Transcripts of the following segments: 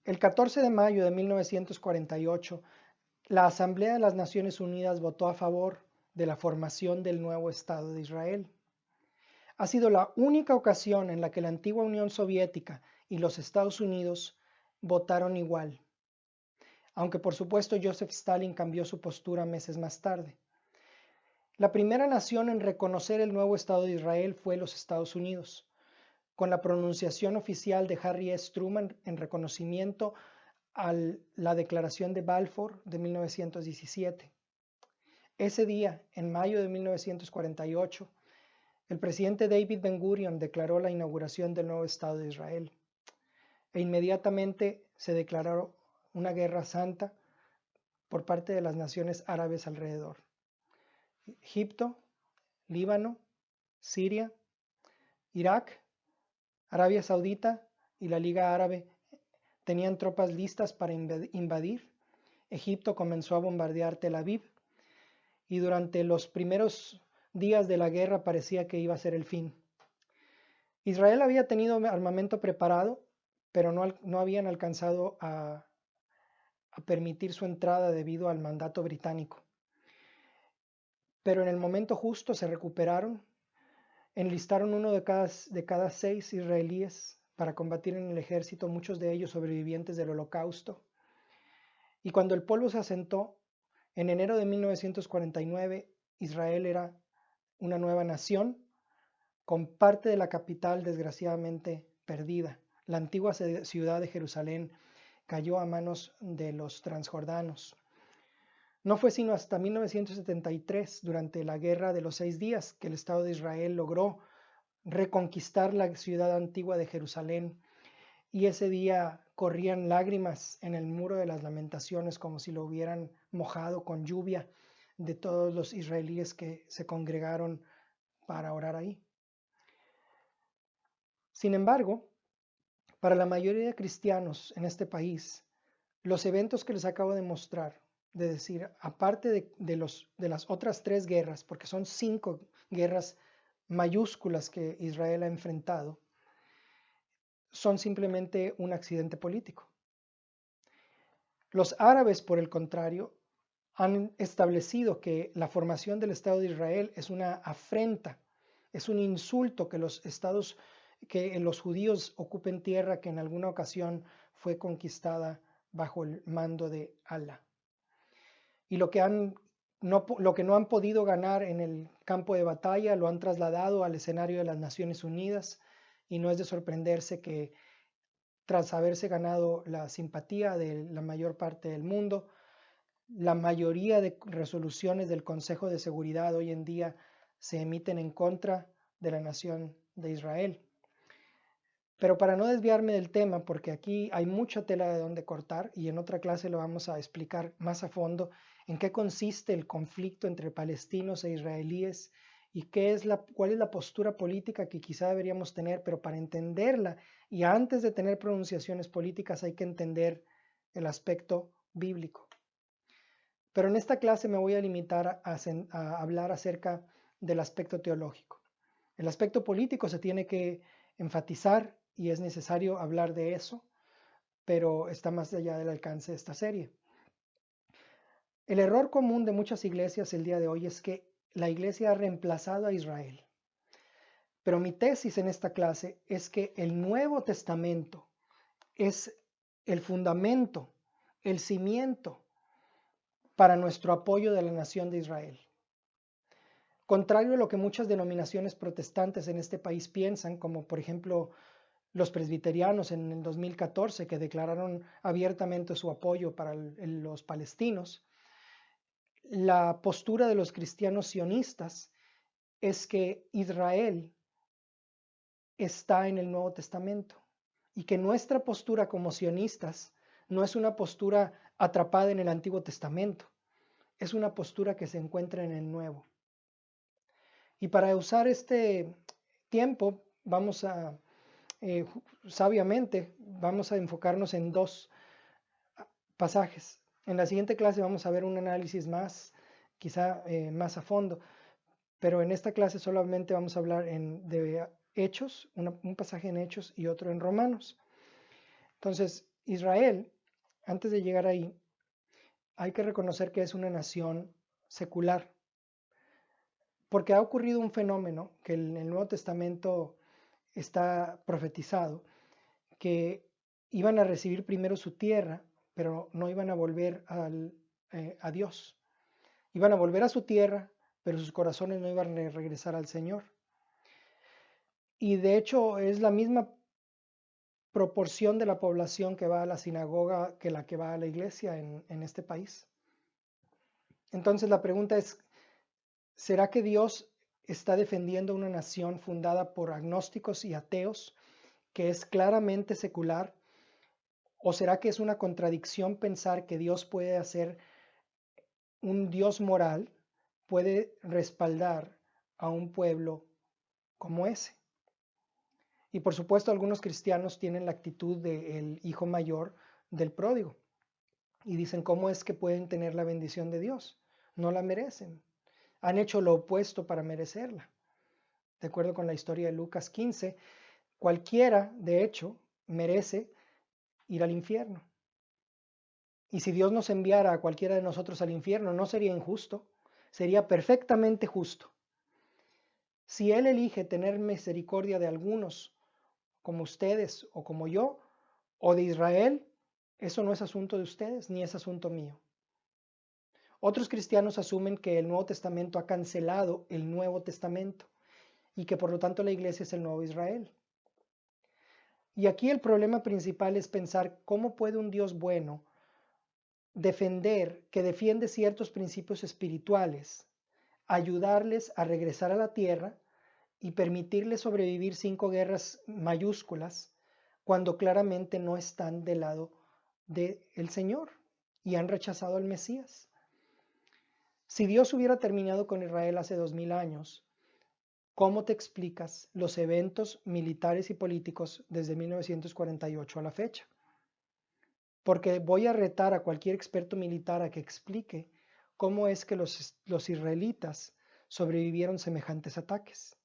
El 14 de mayo de 1948, la Asamblea de las Naciones Unidas votó a favor de la formación del nuevo Estado de Israel. Ha sido la única ocasión en la que la antigua Unión Soviética y los Estados Unidos votaron igual, aunque por supuesto Joseph Stalin cambió su postura meses más tarde. La primera nación en reconocer el nuevo Estado de Israel fue los Estados Unidos, con la pronunciación oficial de Harry S. Truman en reconocimiento a la Declaración de Balfour de 1917. Ese día, en mayo de 1948, el presidente David Ben-Gurion declaró la inauguración del nuevo Estado de Israel e inmediatamente se declaró una guerra santa por parte de las naciones árabes alrededor. Egipto, Líbano, Siria, Irak, Arabia Saudita y la Liga Árabe tenían tropas listas para invadir. Egipto comenzó a bombardear Tel Aviv y durante los primeros días de la guerra parecía que iba a ser el fin. Israel había tenido armamento preparado, pero no habían alcanzado a permitir su entrada debido al mandato británico. Pero en el momento justo se recuperaron, enlistaron uno de cada 6 israelíes para combatir en el ejército, muchos de ellos sobrevivientes del Holocausto. Y cuando el polvo se asentó, en enero de 1949, Israel era una nueva nación con parte de la capital desgraciadamente perdida. La antigua ciudad de Jerusalén cayó a manos de los transjordanos. No fue sino hasta 1973, durante la Guerra de los 6 días, que el Estado de Israel logró reconquistar la ciudad antigua de Jerusalén, y ese día corrían lágrimas en el muro de las lamentaciones como si lo hubieran mojado con lluvia de todos los israelíes que se congregaron para orar ahí. Sin embargo, para la mayoría de cristianos en este país, los eventos que les acabo de mostrar, de decir, aparte de las otras 3 guerras, porque son 5 guerras mayúsculas que Israel ha enfrentado, son simplemente un accidente político. Los árabes, por el contrario, han establecido que la formación del Estado de Israel es una afrenta, es un insulto que los judíos ocupen tierra que en alguna ocasión fue conquistada bajo el mando de Alá. Y lo que no han podido ganar en el campo de batalla lo han trasladado al escenario de las Naciones Unidas, y no es de sorprenderse que tras haberse ganado la simpatía de la mayor parte del mundo, la mayoría de resoluciones del Consejo de Seguridad hoy en día se emiten en contra de la nación de Israel. Pero para no desviarme del tema, porque aquí hay mucha tela de donde cortar y en otra clase lo vamos a explicar más a fondo en qué consiste el conflicto entre palestinos e israelíes y cuál es la postura política que quizá deberíamos tener, pero para entenderla y antes de tener pronunciaciones políticas hay que entender el aspecto bíblico. Pero en esta clase me voy a limitar a hablar acerca del aspecto teológico. El aspecto político se tiene que enfatizar y es necesario hablar de eso, pero está más allá del alcance de esta serie. El error común de muchas iglesias el día de hoy es que la iglesia ha reemplazado a Israel. Pero mi tesis en esta clase es que el Nuevo Testamento es el fundamento, el cimiento para nuestro apoyo de la nación de Israel. Contrario a lo que muchas denominaciones protestantes en este país piensan, como por ejemplo los presbiterianos en el 2014, que declararon abiertamente su apoyo para los palestinos, la postura de los cristianos sionistas es que Israel está en el Nuevo Testamento y que nuestra postura como sionistas no es una postura atrapada en el Antiguo Testamento, es una postura que se encuentra en el Nuevo. Y para usar este tiempo, sabiamente, vamos a enfocarnos en 2 pasajes. En la siguiente clase vamos a ver un análisis quizá más a fondo, pero en esta clase solamente vamos a hablar de Hechos, un pasaje en Hechos y otro en Romanos. Entonces, Israel, antes de llegar ahí, hay que reconocer que es una nación secular, porque ha ocurrido un fenómeno que en el Nuevo Testamento está profetizado, que iban a recibir primero su tierra, pero no iban a volver a Dios. Iban a volver a su tierra, pero sus corazones no iban a regresar al Señor. Y de hecho es la misma proporción de la población que va a la sinagoga que la que va a la iglesia en este país. Entonces la pregunta es, ¿será que Dios está defendiendo una nación fundada por agnósticos y ateos que es claramente secular? ¿O será que es una contradicción pensar que Dios puede hacer un Dios moral, puede respaldar a un pueblo como ese? Y por supuesto algunos cristianos tienen la actitud del hijo mayor del pródigo y dicen, ¿cómo es que pueden tener la bendición de Dios? No la merecen. Han hecho lo opuesto para merecerla. De acuerdo con la historia de Lucas 15, cualquiera, de hecho, merece ir al infierno. Y si Dios nos enviara a cualquiera de nosotros al infierno, no sería injusto, sería perfectamente justo. Si Él elige tener misericordia de algunos, como ustedes o como yo, o de Israel, eso no es asunto de ustedes ni es asunto mío. Otros cristianos asumen que el Nuevo Testamento ha cancelado el Nuevo Testamento y que por lo tanto la iglesia es el nuevo Israel. Y aquí el problema principal es pensar cómo puede un Dios bueno que defiende ciertos principios espirituales, ayudarles a regresar a la tierra y permitirles sobrevivir 5 guerras mayúsculas cuando claramente no están del lado del Señor y han rechazado al Mesías. Si Dios hubiera terminado con Israel hace 2000 años, ¿cómo te explicas los eventos militares y políticos desde 1948 a la fecha? Porque voy a retar a cualquier experto militar a que explique cómo es que los israelitas sobrevivieron semejantes ataques.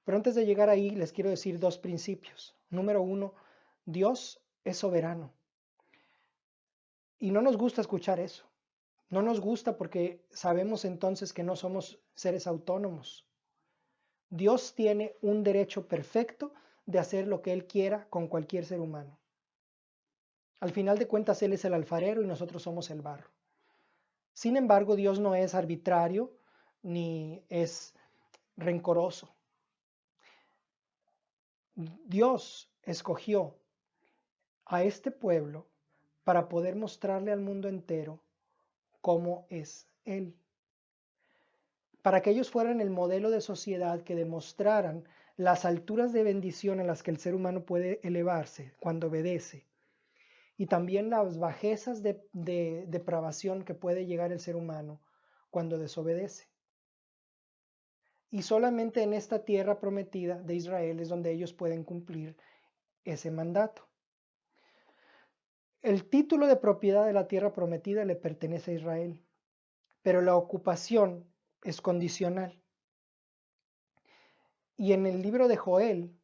Pero antes de llegar ahí, les quiero decir 2 principios. Número 1, Dios es soberano. Y no nos gusta escuchar eso. No nos gusta porque sabemos entonces que no somos seres autónomos. Dios tiene un derecho perfecto de hacer lo que Él quiera con cualquier ser humano. Al final de cuentas, Él es el alfarero y nosotros somos el barro. Sin embargo, Dios no es arbitrario ni es rencoroso. Dios escogió a este pueblo para poder mostrarle al mundo entero cómo es Él. Para que ellos fueran el modelo de sociedad que demostraran las alturas de bendición a las que el ser humano puede elevarse cuando obedece y también las bajezas de depravación que puede llegar el ser humano cuando desobedece. Y solamente en esta tierra prometida de Israel es donde ellos pueden cumplir ese mandato. El título de propiedad de la tierra prometida le pertenece a Israel, pero la ocupación es condicional. Y en el libro de Joel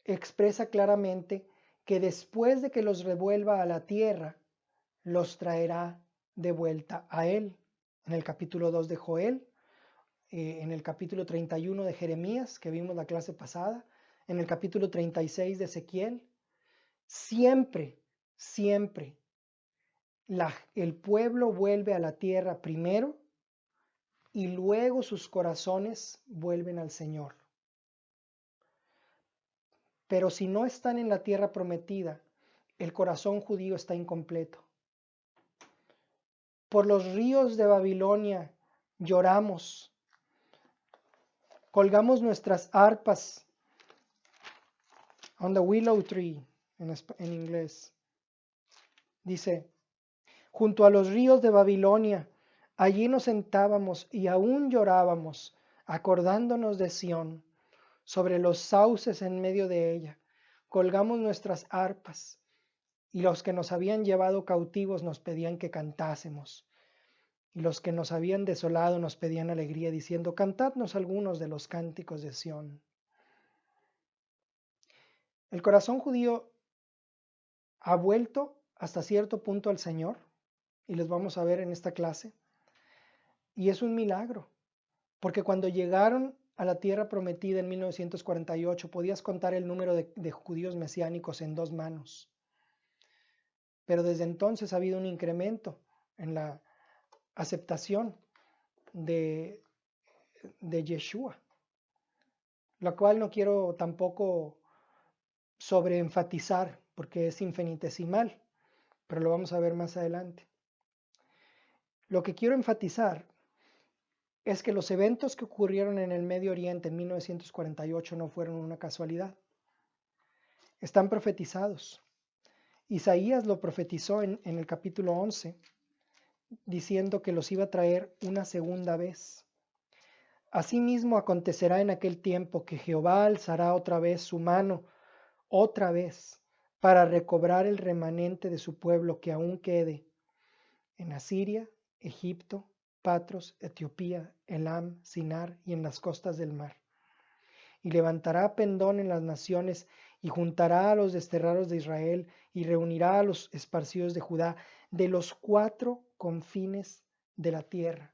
expresa claramente que después de que los revuelva a la tierra, los traerá de vuelta a él. En el capítulo 2 de Joel, en el capítulo 31 de Jeremías, que vimos la clase pasada, en el capítulo 36 de Ezequiel, siempre, siempre el pueblo vuelve a la tierra primero y luego sus corazones vuelven al Señor. Pero si no están en la tierra prometida, el corazón judío está incompleto. Por los ríos de Babilonia lloramos, colgamos nuestras arpas on the willow tree, en inglés. Dice, junto a los ríos de Babilonia, allí nos sentábamos y aún llorábamos, acordándonos de Sión, sobre los sauces en medio de ella. Colgamos nuestras arpas, y los que nos habían llevado cautivos nos pedían que cantásemos. Y los que nos habían desolado nos pedían alegría, diciendo, cantadnos algunos de los cánticos de Sión. El corazón judío ha vuelto hasta cierto punto al Señor, y les vamos a ver en esta clase, y es un milagro, porque cuando llegaron a la tierra prometida en 1948 podías contar el número de judíos mesiánicos en 2 manos, pero desde entonces ha habido un incremento en la aceptación de, de Yeshua, la cual no quiero tampoco sobreenfatizar porque es infinitesimal, pero lo vamos a ver más adelante. Lo que quiero enfatizar es que los eventos que ocurrieron en el Medio Oriente en 1948 no fueron una casualidad. Están profetizados. Isaías lo profetizó en el capítulo 11, diciendo que los iba a traer una segunda vez. Asimismo acontecerá en aquel tiempo que Jehová alzará otra vez su mano, otra vez, para recobrar el remanente de su pueblo que aún quede en Asiria, Egipto, Patros, Etiopía, Elam, Sinar y en las costas del mar. Y levantará pendón en las naciones y juntará a los desterrados de Israel y reunirá a los esparcidos de Judá de los 4 confines de la tierra.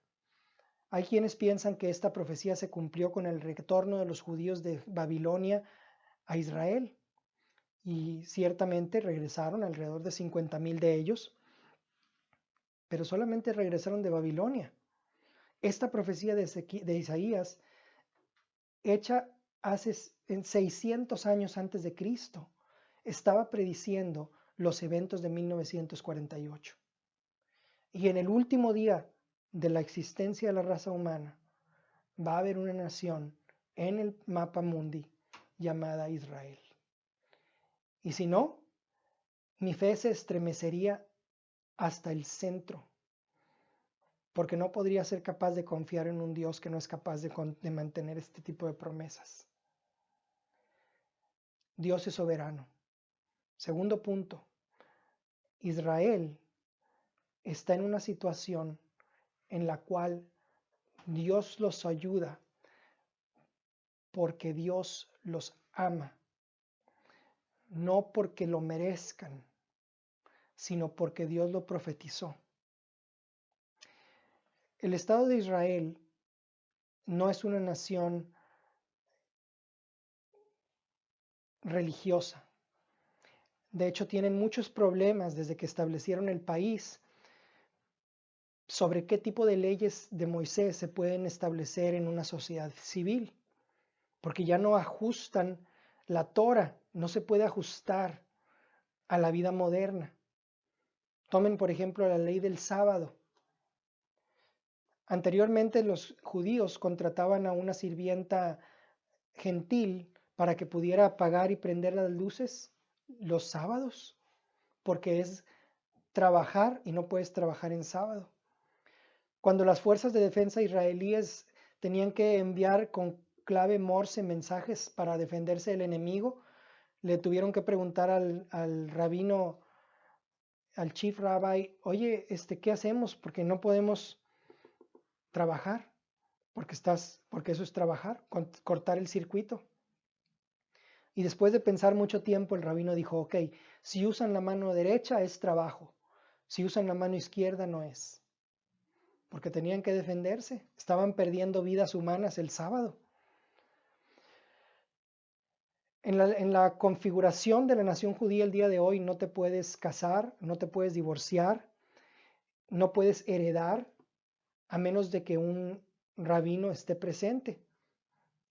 Hay quienes piensan que esta profecía se cumplió con el retorno de los judíos de Babilonia a Israel, y ciertamente regresaron alrededor de 50,000 de ellos, pero solamente regresaron de Babilonia. Esta profecía de Isaías, hecha hace 600 años antes de Cristo, estaba prediciendo los eventos de 1948. Y en el último día de la existencia de la raza humana, va a haber una nación en el mapa mundi llamada Israel. Y si no, mi fe se estremecería hasta el centro, porque no podría ser capaz de confiar en un Dios que no es capaz de mantener este tipo de promesas. Dios es soberano. Segundo punto, Israel está en una situación en la cual Dios los ayuda porque Dios los ama, no porque lo merezcan, sino porque Dios lo profetizó. El Estado de Israel no es una nación religiosa. De hecho, tienen muchos problemas desde que establecieron el país sobre qué tipo de leyes de Moisés se pueden establecer en una sociedad civil, porque ya no ajustan la Torah, no se puede ajustar a la vida moderna. Tomen, por ejemplo, la ley del sábado. Anteriormente los judíos contrataban a una sirvienta gentil para que pudiera apagar y prender las luces los sábados, porque es trabajar y no puedes trabajar en sábado. Cuando las fuerzas de defensa israelíes tenían que enviar con clave Morse mensajes para defenderse del enemigo, le tuvieron que preguntar al rabino, al chief rabbi, oye, ¿qué hacemos? Porque no podemos trabajar, porque eso es trabajar, cortar el circuito. Y después de pensar mucho tiempo, el rabino dijo, ok, si usan la mano derecha es trabajo, si usan la mano izquierda no es. Porque tenían que defenderse, estaban perdiendo vidas humanas el sábado. En la configuración de la nación judía el día de hoy no te puedes casar, no te puedes divorciar, no puedes heredar, a menos de que un rabino esté presente.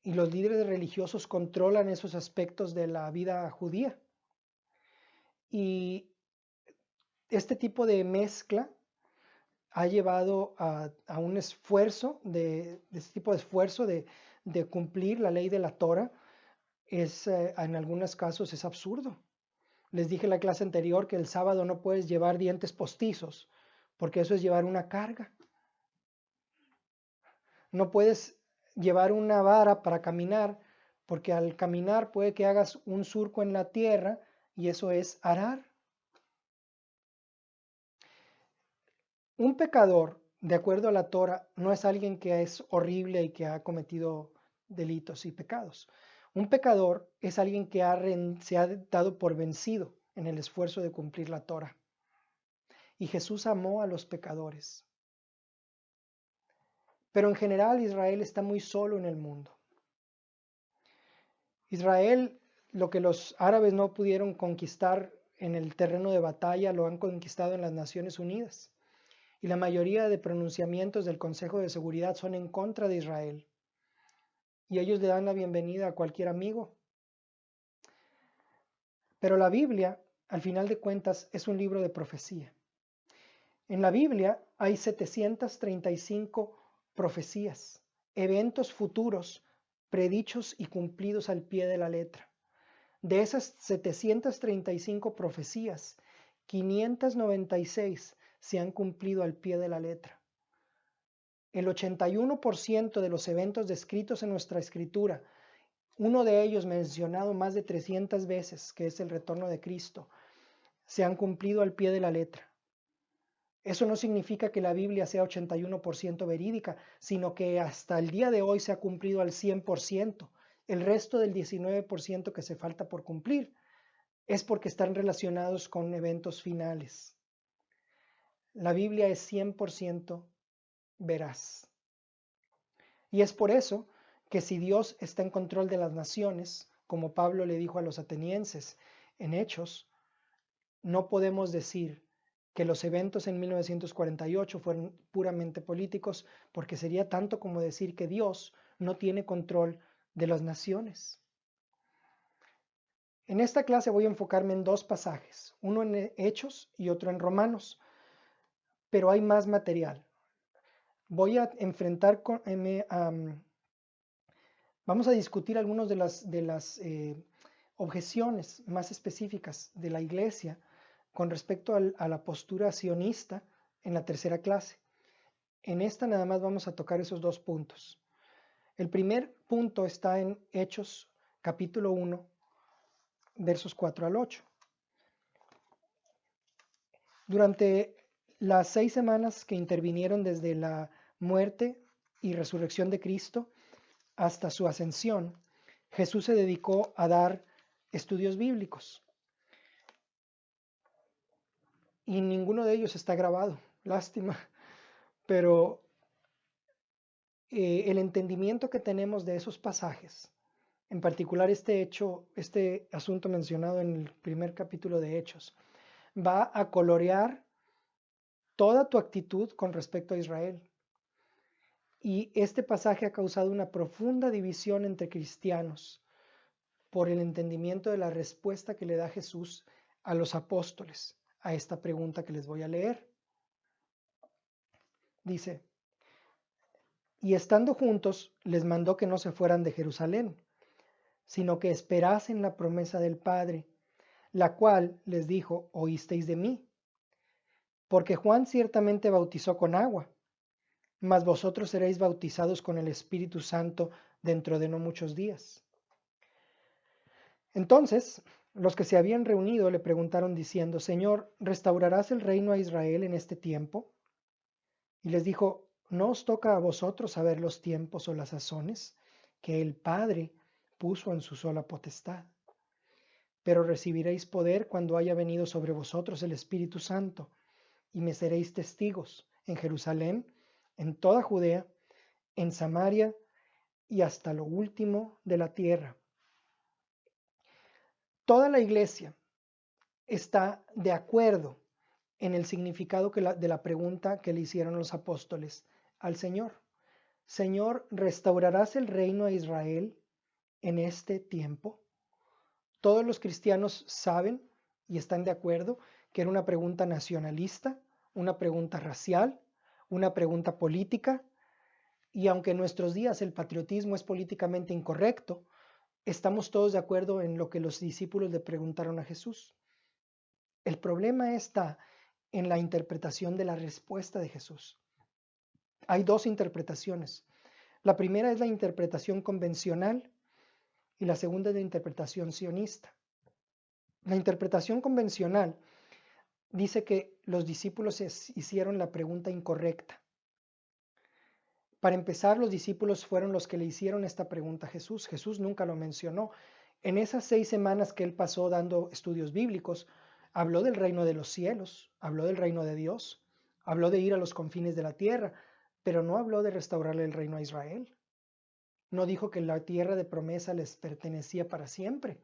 Y los líderes religiosos controlan esos aspectos de la vida judía. Y este tipo de mezcla ha llevado a un esfuerzo, este tipo de esfuerzo de cumplir la ley de la Torah, en algunos casos es absurdo. Les dije en la clase anterior que el sábado no puedes llevar dientes postizos, porque eso es llevar una carga. No puedes llevar una vara para caminar, porque al caminar puede que hagas un surco en la tierra y eso es arar. Un pecador, de acuerdo a la Torah, no es alguien que es horrible y que ha cometido delitos y pecados. Un pecador es alguien que se ha dado por vencido en el esfuerzo de cumplir la Torá. Y Jesús amó a los pecadores. Pero en general Israel está muy solo en el mundo. Israel, lo que los árabes no pudieron conquistar en el terreno de batalla, lo han conquistado en las Naciones Unidas. Y la mayoría de pronunciamientos del Consejo de Seguridad son en contra de Israel. Y ellos le dan la bienvenida a cualquier amigo. Pero la Biblia, al final de cuentas, es un libro de profecía. En la Biblia hay 735 profecías, eventos futuros, predichos y cumplidos al pie de la letra. De esas 735 profecías, 596 se han cumplido al pie de la letra. El 81% de los eventos descritos en nuestra escritura, uno de ellos mencionado más de 300 veces, que es el retorno de Cristo, se han cumplido al pie de la letra. Eso no significa que la Biblia sea 81% verídica, sino que hasta el día de hoy se ha cumplido al 100%. El resto del 19% que se falta por cumplir es porque están relacionados con eventos finales. La Biblia es 100% veraz. Y es por eso que si Dios está en control de las naciones, como Pablo le dijo a los atenienses en Hechos, no podemos decir que los eventos en 1948 fueron puramente políticos, porque sería tanto como decir que Dios no tiene control de las naciones. En esta clase voy a enfocarme en dos pasajes, uno en Hechos y otro en Romanos, pero hay más material. Voy a enfrentar vamos a discutir algunas de las objeciones más específicas de la iglesia con respecto a la postura sionista en la tercera clase. En esta nada más vamos a tocar esos dos puntos. El primer punto está en Hechos capítulo 1, versos 4 al 8. Durante las 6 semanas que intervinieron desde la muerte y resurrección de Cristo hasta su ascensión, Jesús se dedicó a dar estudios bíblicos. Y ninguno de ellos está grabado, lástima, pero el entendimiento que tenemos de esos pasajes, en particular este asunto mencionado en el primer capítulo de Hechos, va a colorear toda tu actitud con respecto a Israel. Y este pasaje ha causado una profunda división entre cristianos por el entendimiento de la respuesta que le da Jesús a los apóstoles a esta pregunta que les voy a leer. Dice, y estando juntos les mandó que no se fueran de Jerusalén, sino que esperasen la promesa del Padre, la cual les dijo, oísteis de mí. Porque Juan ciertamente bautizó con agua, mas vosotros seréis bautizados con el Espíritu Santo dentro de no muchos días. Entonces, los que se habían reunido le preguntaron diciendo, Señor, ¿restaurarás el reino a Israel en este tiempo? Y les dijo, ¿no os toca a vosotros saber los tiempos o las sazones que el Padre puso en su sola potestad? Pero recibiréis poder cuando haya venido sobre vosotros el Espíritu Santo, y me seréis testigos en Jerusalén, en toda Judea, en Samaria y hasta lo último de la tierra. Toda la iglesia está de acuerdo en el significado de la pregunta que le hicieron los apóstoles al Señor. Señor, ¿restaurarás el reino a Israel en este tiempo? Todos los cristianos saben y están de acuerdo que era una pregunta nacionalista, una pregunta racial, una pregunta política, y aunque en nuestros días el patriotismo es políticamente incorrecto, estamos todos de acuerdo en lo que los discípulos le preguntaron a Jesús. El problema está en la interpretación de la respuesta de Jesús. Hay dos interpretaciones. La primera es la interpretación convencional y la segunda es la interpretación sionista. La interpretación convencional dice que los discípulos hicieron la pregunta incorrecta. Para empezar, los discípulos fueron los que le hicieron esta pregunta a Jesús. Jesús nunca lo mencionó. En esas 6 semanas que él pasó dando estudios bíblicos, Habló del reino de los cielos, habló del reino de Dios, habló de ir a los confines de la tierra, pero no habló de restaurarle el reino a Israel. No dijo que la tierra de promesa les pertenecía para siempre.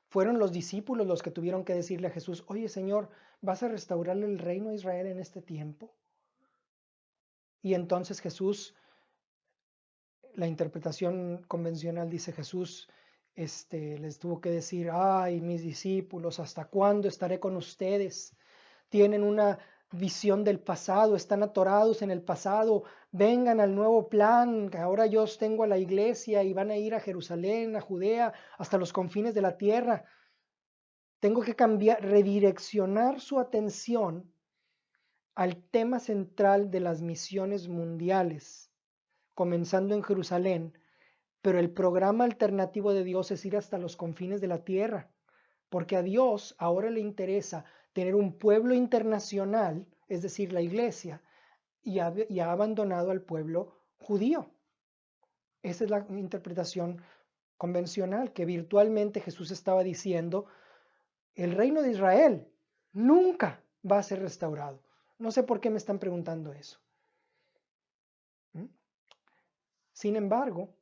Fueron los discípulos los que tuvieron que decirle a Jesús, oye Señor, ¿vas a restaurarle el reino a Israel en este tiempo? Y entonces Jesús, la interpretación convencional dice Jesús, les tuvo que decir, ay, mis discípulos, ¿hasta cuándo estaré con ustedes? Tienen una visión del pasado, están atorados en el pasado, vengan al nuevo plan, que ahora yo os tengo a la iglesia y van a ir a Jerusalén, a Judea, hasta los confines de la tierra. Tengo que cambiar, redireccionar su atención al tema central de las misiones mundiales, comenzando en Jerusalén, pero el programa alternativo de Dios es ir hasta los confines de la tierra, porque a Dios ahora le interesa tener un pueblo internacional, es decir, la iglesia, y ha abandonado al pueblo judío. Esa es la interpretación convencional, que virtualmente Jesús estaba diciendo, el reino de Israel nunca va a ser restaurado. No sé por qué me están preguntando eso. Sin embargo,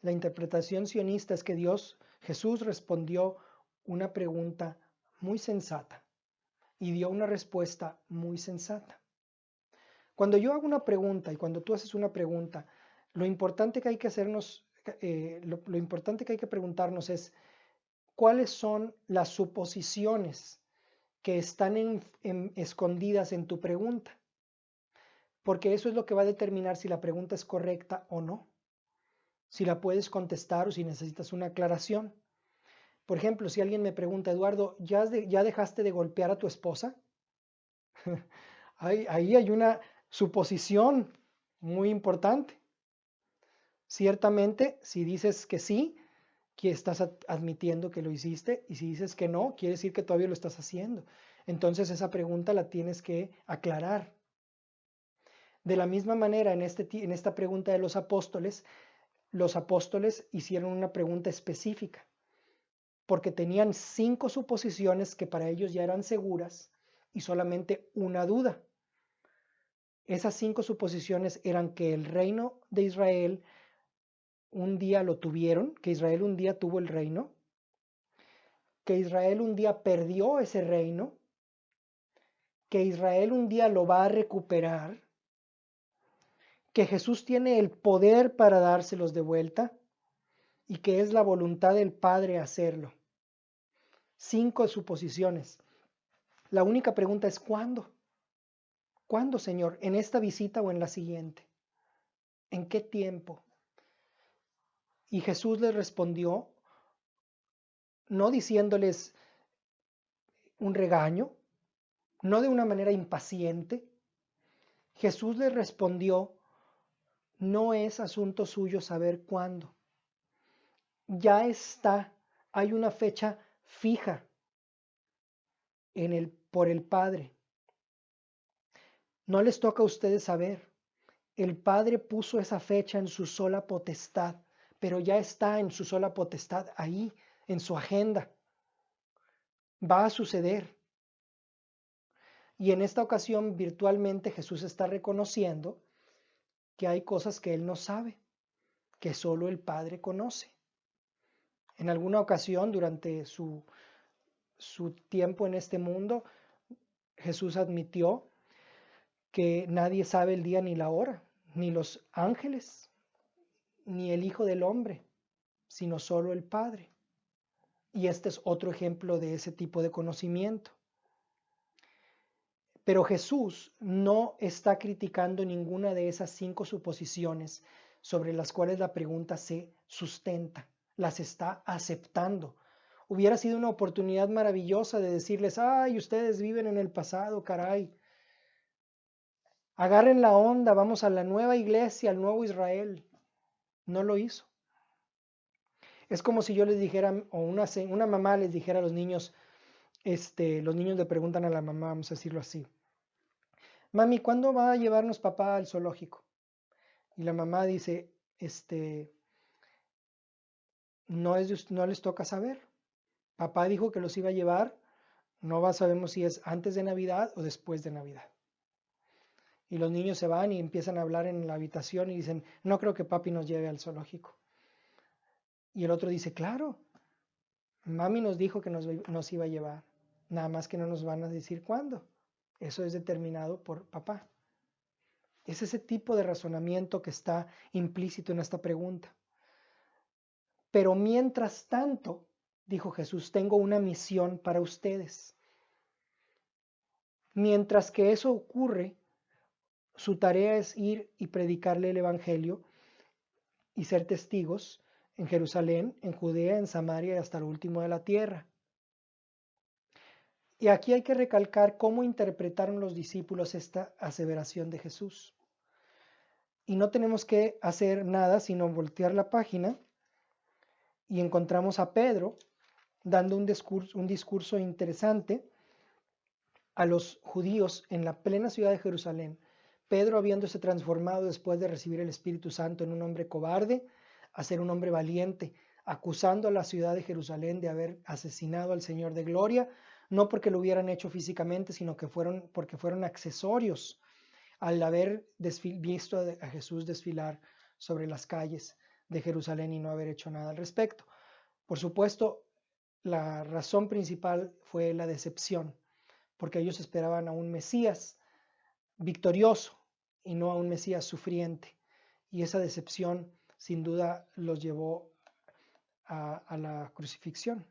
la interpretación sionista es que Jesús respondió una pregunta muy sensata y dio una respuesta muy sensata. Cuando yo hago una pregunta y cuando tú haces una pregunta, lo importante que hay que hacernos, lo importante que hay que preguntarnos es cuáles son las suposiciones que están escondidas en tu pregunta, porque eso es lo que va a determinar si la pregunta es correcta o no, si la puedes contestar o si necesitas una aclaración. Por ejemplo, si alguien me pregunta, Eduardo, ¿ya dejaste de golpear a tu esposa? Ahí hay una suposición muy importante. Ciertamente, si dices que sí, que estás admitiendo que lo hiciste, y si dices que no, quiere decir que todavía lo estás haciendo. Entonces esa pregunta la tienes que aclarar. De la misma manera, en esta pregunta de los apóstoles hicieron una pregunta específica, porque tenían 5 suposiciones que para ellos ya eran seguras y solamente una duda. Esas 5 suposiciones eran que el reino de Israel un día lo tuvieron, que Israel un día tuvo el reino, que Israel un día perdió ese reino, que Israel un día lo va a recuperar, que Jesús tiene el poder para dárselos de vuelta y que es la voluntad del Padre hacerlo. 5 suposiciones. La única pregunta es ¿cuándo? ¿Cuándo, Señor? ¿En esta visita o en la siguiente? ¿En qué tiempo? Y Jesús les respondió, no diciéndoles un regaño, no de una manera impaciente. Jesús les respondió, no es asunto suyo saber cuándo. Ya está, hay una fecha fija por el Padre. No les toca a ustedes saber. El Padre puso esa fecha en su sola potestad, pero ya está en su sola potestad ahí, en su agenda. Va a suceder. Y en esta ocasión, virtualmente, Jesús está reconociendo que hay cosas que Él no sabe, que solo el Padre conoce. En alguna ocasión, durante su tiempo en este mundo, Jesús admitió que nadie sabe el día ni la hora, ni los ángeles, ni el Hijo del Hombre, sino solo el Padre. Y este es otro ejemplo de ese tipo de conocimiento. Pero Jesús no está criticando ninguna de esas 5 suposiciones sobre las cuales la pregunta se sustenta, las está aceptando. Hubiera sido una oportunidad maravillosa de decirles, ay, ustedes viven en el pasado, caray. Agarren la onda, vamos a la nueva iglesia, al nuevo Israel. No lo hizo. Es como si yo les dijera, o una mamá les dijera a los niños, los niños le preguntan a la mamá, vamos a decirlo así, mami, ¿cuándo va a llevarnos papá al zoológico? Y la mamá dice, no les toca saber, Papá dijo que los iba a llevar, no sabemos si es antes de Navidad o después de Navidad. Y los niños se van y empiezan a hablar en la habitación y dicen, no creo que papi nos lleve al zoológico. Y el otro dice, claro, mami nos dijo que nos iba a llevar, nada más que no nos van a decir cuándo. Eso es determinado por papá. Es ese tipo de razonamiento que está implícito en esta pregunta. Pero mientras tanto, dijo Jesús, tengo una misión para ustedes. Mientras que eso ocurre, su tarea es ir y predicarle el Evangelio y ser testigos en Jerusalén, en Judea, en Samaria y hasta lo último de la tierra. Y aquí hay que recalcar cómo interpretaron los discípulos esta aseveración de Jesús. Y no tenemos que hacer nada sino voltear la página y encontramos a Pedro dando un discurso interesante a los judíos en la plena ciudad de Jerusalén. Pedro, habiéndose transformado después de recibir el Espíritu Santo en un hombre cobarde, a ser un hombre valiente, acusando a la ciudad de Jerusalén de haber asesinado al Señor de gloria, no porque lo hubieran hecho físicamente, sino que porque fueron accesorios al haber visto a Jesús desfilar sobre las calles de Jerusalén y no haber hecho nada al respecto. Por supuesto, la razón principal fue la decepción, porque ellos esperaban a un Mesías victorioso y no a un Mesías sufriente. Y esa decepción sin duda los llevó a la crucifixión.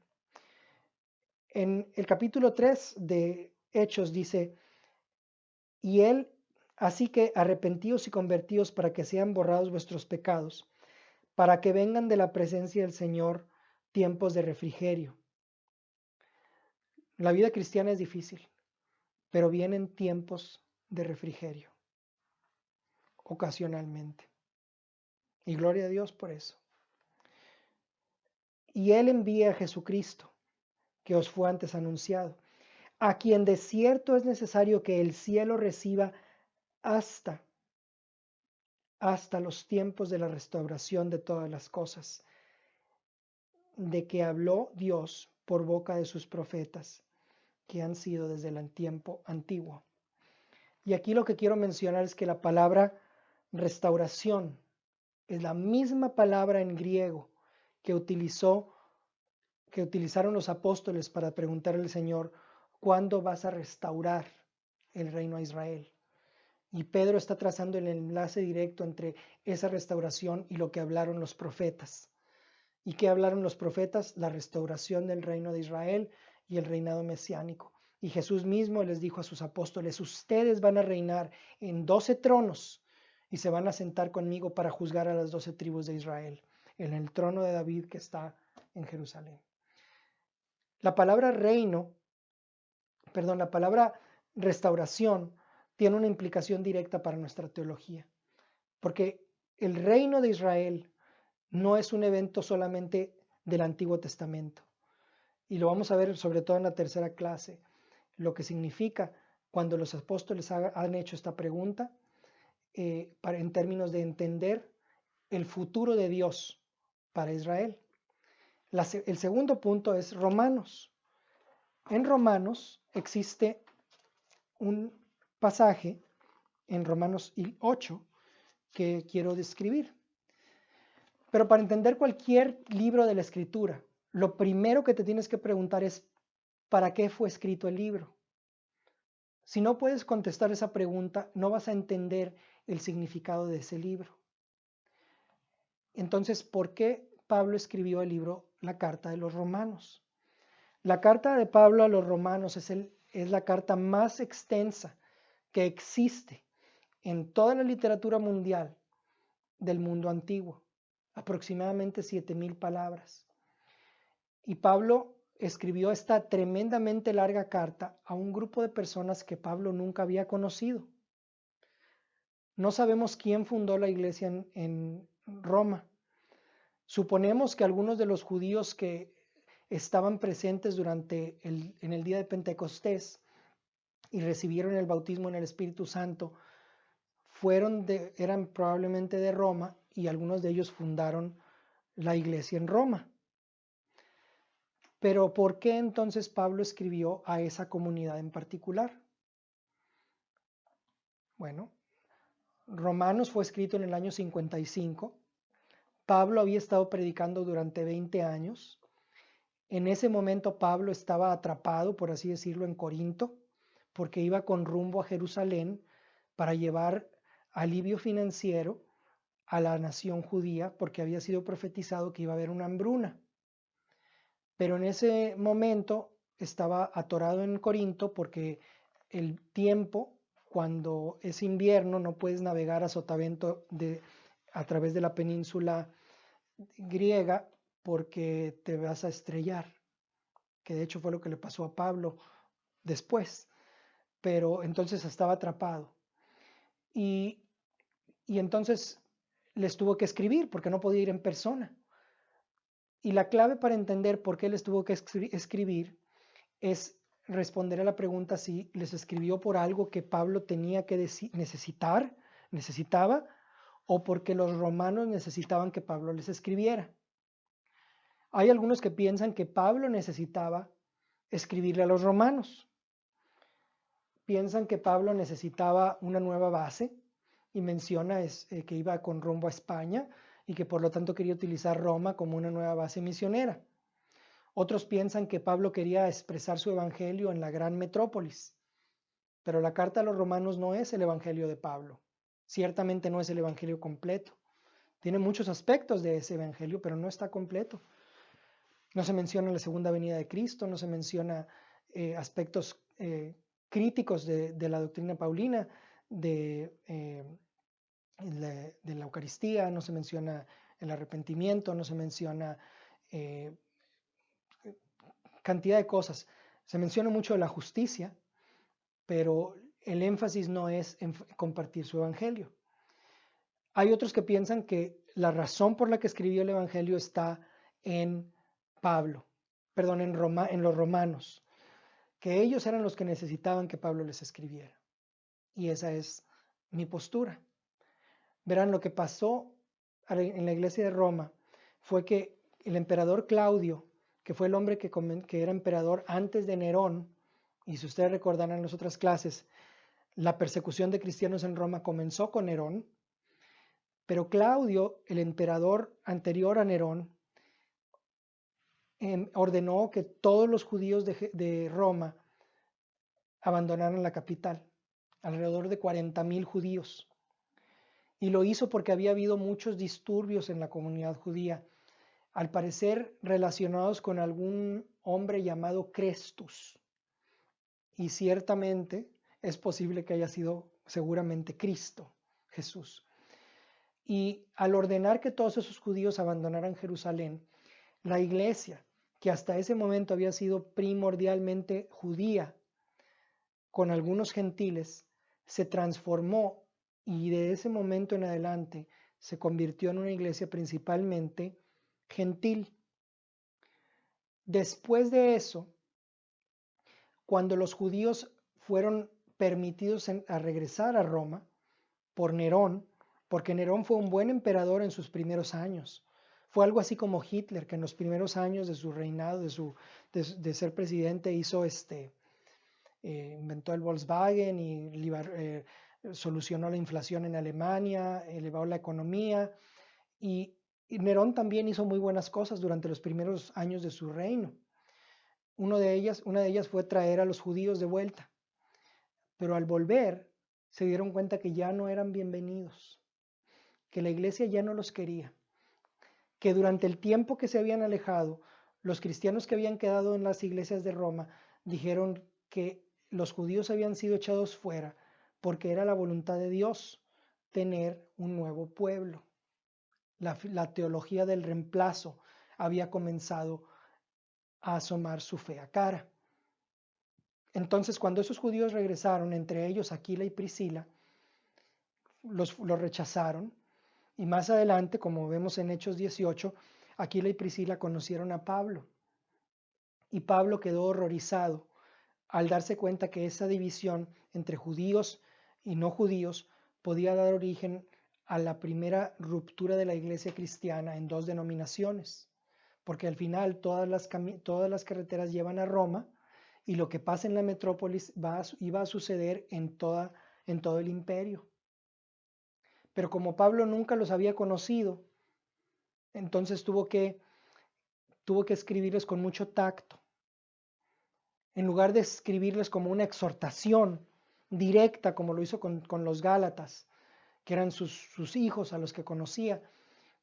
En el capítulo 3 de Hechos dice, y él, así que arrepentíos y convertíos para que sean borrados vuestros pecados, para que vengan de la presencia del Señor tiempos de refrigerio. La vida cristiana es difícil, pero vienen tiempos de refrigerio, ocasionalmente. Y gloria a Dios por eso. Y Él envía a Jesucristo, que os fue antes anunciado, a quien de cierto es necesario que el cielo reciba hasta los tiempos de la restauración de todas las cosas, de que habló Dios por boca de sus profetas, que han sido desde el tiempo antiguo. Y aquí lo que quiero mencionar es que la palabra restauración es la misma palabra en griego que utilizaron los apóstoles para preguntarle al Señor, ¿cuándo vas a restaurar el reino a Israel? Y Pedro está trazando el enlace directo entre esa restauración y lo que hablaron los profetas. ¿Y qué hablaron los profetas? La restauración del reino de Israel y el reinado mesiánico. Y Jesús mismo les dijo a sus apóstoles, ustedes van a reinar en 12 tronos y se van a sentar conmigo para juzgar a las 12 tribus de Israel, en el trono de David que está en Jerusalén. La palabra la palabra restauración tiene una implicación directa para nuestra teología, porque el reino de Israel no es un evento solamente del Antiguo Testamento. Y lo vamos a ver sobre todo en la tercera clase, lo que significa cuando los apóstoles han hecho esta pregunta en términos de entender el futuro de Dios para Israel. El segundo punto es Romanos. En Romanos existe un pasaje en Romanos 8 que quiero describir. Pero para entender cualquier libro de la Escritura, lo primero que te tienes que preguntar es, ¿para qué fue escrito el libro? Si no puedes contestar esa pregunta, no vas a entender el significado de ese libro. Entonces, ¿por qué Pablo escribió el libro, la carta de los Romanos? La carta de Pablo a los Romanos es la carta más extensa que existe en toda la literatura mundial del mundo antiguo, aproximadamente 7,000 palabras. Y Pablo escribió esta tremendamente larga carta a un grupo de personas que Pablo nunca había conocido. No sabemos quién fundó la iglesia en Roma. Suponemos que algunos de los judíos que estaban presentes en el día de Pentecostés y recibieron el bautismo en el Espíritu Santo eran probablemente de Roma, y algunos de ellos fundaron la iglesia en Roma. Pero ¿por qué entonces Pablo escribió a esa comunidad en particular? Bueno, Romanos fue escrito en el año 55. Pablo había estado predicando durante 20 años. En ese momento Pablo estaba atrapado, por así decirlo, en Corinto, porque iba con rumbo a Jerusalén para llevar alivio financiero a la nación judía, porque había sido profetizado que iba a haber una hambruna. Pero en ese momento estaba atorado en Corinto porque el tiempo, cuando es invierno, no puedes navegar a sotavento a través de la península griega porque te vas a estrellar, que de hecho fue lo que le pasó a Pablo después, pero entonces estaba atrapado. Y, y entonces les tuvo que escribir porque no podía ir en persona. Y la clave para entender por qué les tuvo que escribir es responder a la pregunta si les escribió por algo que Pablo tenía que necesitaba, o porque los romanos necesitaban que Pablo les escribiera. Hay algunos que piensan que Pablo necesitaba escribirle a los romanos. Piensan que Pablo necesitaba una nueva base y menciona que iba con rumbo a España y que por lo tanto quería utilizar Roma como una nueva base misionera. Otros piensan que Pablo quería expresar su evangelio en la gran metrópolis, pero la carta a los romanos no es el evangelio de Pablo. Ciertamente no es el evangelio completo. Tiene muchos aspectos de ese evangelio, pero no está completo. No se menciona la segunda venida de Cristo, no se menciona aspectos críticos de la doctrina paulina, de la Eucaristía, no se menciona el arrepentimiento, no se menciona cantidad de cosas. Se menciona mucho de la justicia, pero el énfasis no es en compartir su evangelio. Hay otros que piensan que la razón por la que escribió el evangelio está en Pablo, perdón, en los romanos, que ellos eran los que necesitaban que Pablo les escribiera. Y esa es mi postura. Verán, lo que pasó en la iglesia de Roma fue que el emperador Claudio, que fue el hombre que era emperador antes de Nerón, y si ustedes recordarán en las otras clases, la persecución de cristianos en Roma comenzó con Nerón, pero Claudio, el emperador anterior a Nerón, ordenó que todos los judíos de Roma abandonaran la capital, alrededor de 40,000 judíos. Y lo hizo porque había habido muchos disturbios en la comunidad judía, al parecer relacionados con algún hombre llamado Crestus. Y ciertamente es posible que haya sido seguramente Cristo, Jesús. Y al ordenar que todos esos judíos abandonaran Jerusalén, la iglesia, que hasta ese momento había sido primordialmente judía, con algunos gentiles, se transformó y de ese momento en adelante se convirtió en una iglesia principalmente gentil. Después de eso, cuando los judíos fueron permitidos a regresar a Roma por Nerón, porque Nerón fue un buen emperador en sus primeros años. Fue algo así como Hitler, que en los primeros años de su reinado, de ser presidente, inventó el Volkswagen y solucionó la inflación en Alemania, elevó la economía. Y Nerón también hizo muy buenas cosas durante los primeros años de su reino. Una de ellas fue traer a los judíos de vuelta. Pero al volver, se dieron cuenta que ya no eran bienvenidos, que la iglesia ya no los quería, que durante el tiempo que se habían alejado, los cristianos que habían quedado en las iglesias de Roma dijeron que los judíos habían sido echados fuera porque era la voluntad de Dios tener un nuevo pueblo. La teología del reemplazo había comenzado a asomar su fea cara. Entonces, cuando esos judíos regresaron, entre ellos Aquila y Priscila, los rechazaron. Y más adelante, como vemos en Hechos 18, Aquila y Priscila conocieron a Pablo. Y Pablo quedó horrorizado al darse cuenta que esa división entre judíos y no judíos podía dar origen a la primera ruptura de la iglesia cristiana en dos denominaciones. porque al final todas las carreteras llevan a Roma y lo que pasa en la metrópolis iba a suceder en todo el imperio. Pero como Pablo nunca los había conocido, entonces tuvo que escribirles con mucho tacto. En lugar de escribirles como una exhortación directa, como lo hizo con los Gálatas, que eran sus hijos a los que conocía,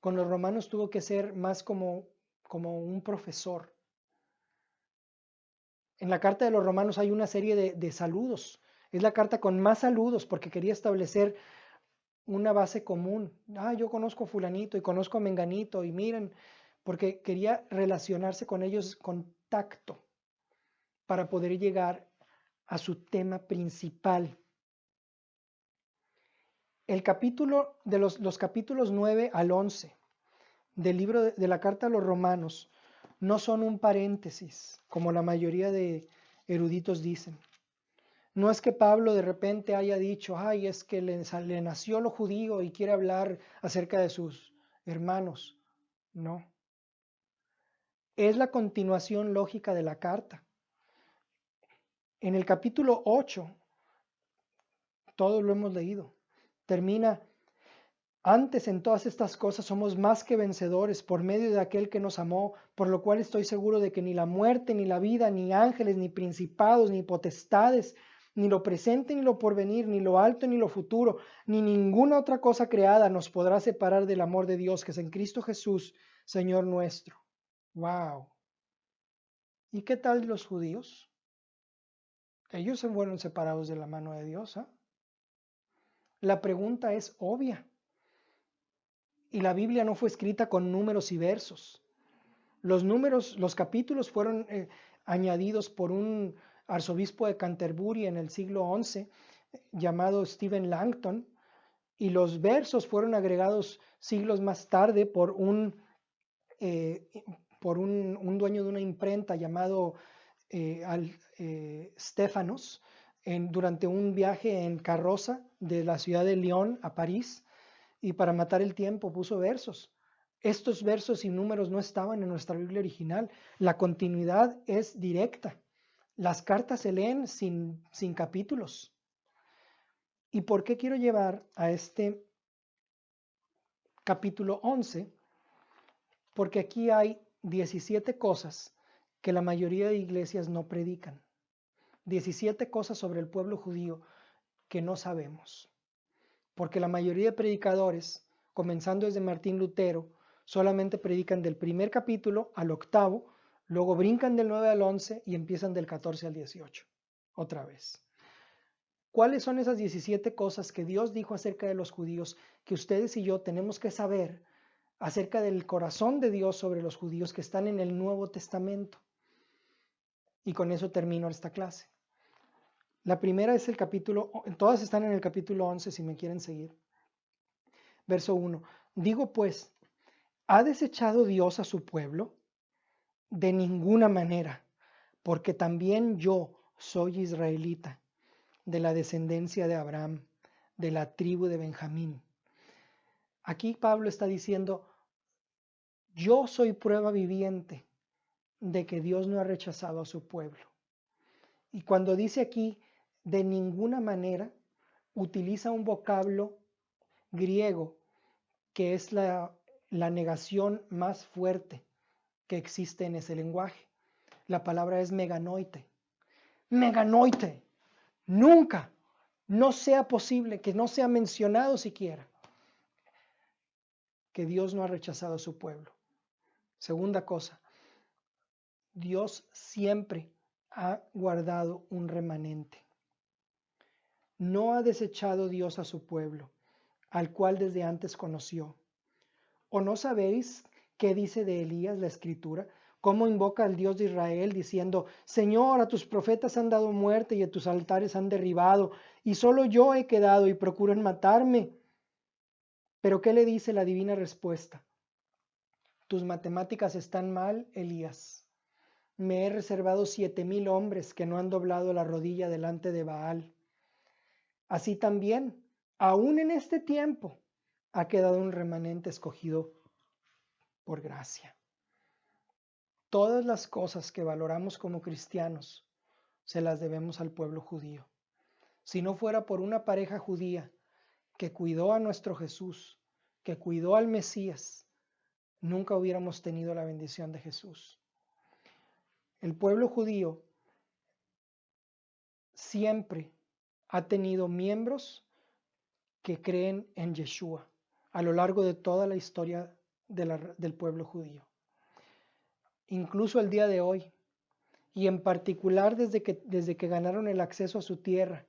con los romanos tuvo que ser más como un profesor. En la carta de los romanos hay una serie de saludos. Es la carta con más saludos porque quería establecer una base común. Yo conozco a fulanito y conozco a menganito y miren, porque quería relacionarse con ellos con tacto para poder llegar a su tema principal. El capítulo de los capítulos 9 al 11 del libro de la carta a los romanos no son un paréntesis, como la mayoría de eruditos dicen. No es que Pablo de repente haya dicho, es que le nació lo judío y quiere hablar acerca de sus hermanos. No. Es la continuación lógica de la carta. En el capítulo 8, todos lo hemos leído, termina: antes en todas estas cosas somos más que vencedores por medio de aquel que nos amó, por lo cual estoy seguro de que ni la muerte, ni la vida, ni ángeles, ni principados, ni potestades, ni lo presente, ni lo porvenir, ni lo alto, ni lo futuro, ni ninguna otra cosa creada nos podrá separar del amor de Dios que es en Cristo Jesús, Señor nuestro. ¡Wow! ¿Y qué tal los judíos? Ellos se fueron separados de la mano de Dios, ¿eh? La pregunta es obvia. Y la Biblia no fue escrita con números y versos. Los capítulos fueron añadidos por un arzobispo de Canterbury en el siglo XI llamado Stephen Langton, y los versos fueron agregados siglos más tarde por un dueño de una imprenta llamado Stéphanos durante un viaje en carroza de la ciudad de Lyon a París, y para matar el tiempo puso versos. Estos versos y números no estaban en nuestra Biblia original. La continuidad es directa. Las cartas se leen sin capítulos. ¿Y por qué quiero llevar a este capítulo 11? Porque aquí hay 17 cosas que la mayoría de iglesias no predican. 17 cosas sobre el pueblo judío que no sabemos. Porque la mayoría de predicadores, comenzando desde Martín Lutero, solamente predican del primer capítulo al octavo, luego brincan del 9 al 11 y empiezan del 14 al 18, otra vez. ¿Cuáles son esas 17 cosas que Dios dijo acerca de los judíos que ustedes y yo tenemos que saber acerca del corazón de Dios sobre los judíos que están en el Nuevo Testamento? Y con eso termino esta clase. La primera es el capítulo, todas están en el capítulo 11 si me quieren seguir. Verso 1. Digo pues, ¿ha desechado Dios a su pueblo? De ninguna manera, porque también yo soy israelita, de la descendencia de Abraham, de la tribu de Benjamín. Aquí Pablo está diciendo, yo soy prueba viviente de que Dios no ha rechazado a su pueblo. Y cuando dice aquí, de ninguna manera, utiliza un vocablo griego que es la negación más fuerte que existe en ese lenguaje. La palabra es meganoite. Meganoite. Nunca, no sea posible, que no sea mencionado siquiera, que Dios no ha rechazado a su pueblo. Segunda cosa, Dios siempre ha guardado un remanente. No ha desechado Dios a su pueblo, al cual desde antes conoció. ¿O no sabéis qué dice de Elías la Escritura? ¿Cómo invoca al Dios de Israel diciendo, Señor, a tus profetas han dado muerte y a tus altares han derribado, y solo yo he quedado y procuran matarme? Pero ¿qué le dice la divina respuesta? Tus matemáticas están mal, Elías. Me he reservado 7,000 hombres que no han doblado la rodilla delante de Baal. Así también, aún en este tiempo, ha quedado un remanente escogido por gracia. todas las cosas que valoramos como cristianos se las debemos al pueblo judío. Si no fuera por una pareja judía que cuidó a nuestro Jesús, que cuidó al Mesías, nunca hubiéramos tenido la bendición de Jesús. El pueblo judío siempre ha tenido miembros que creen en Yeshua a lo largo de toda la historia del pueblo judío. Incluso el día de hoy, y en particular desde que ganaron el acceso a su tierra,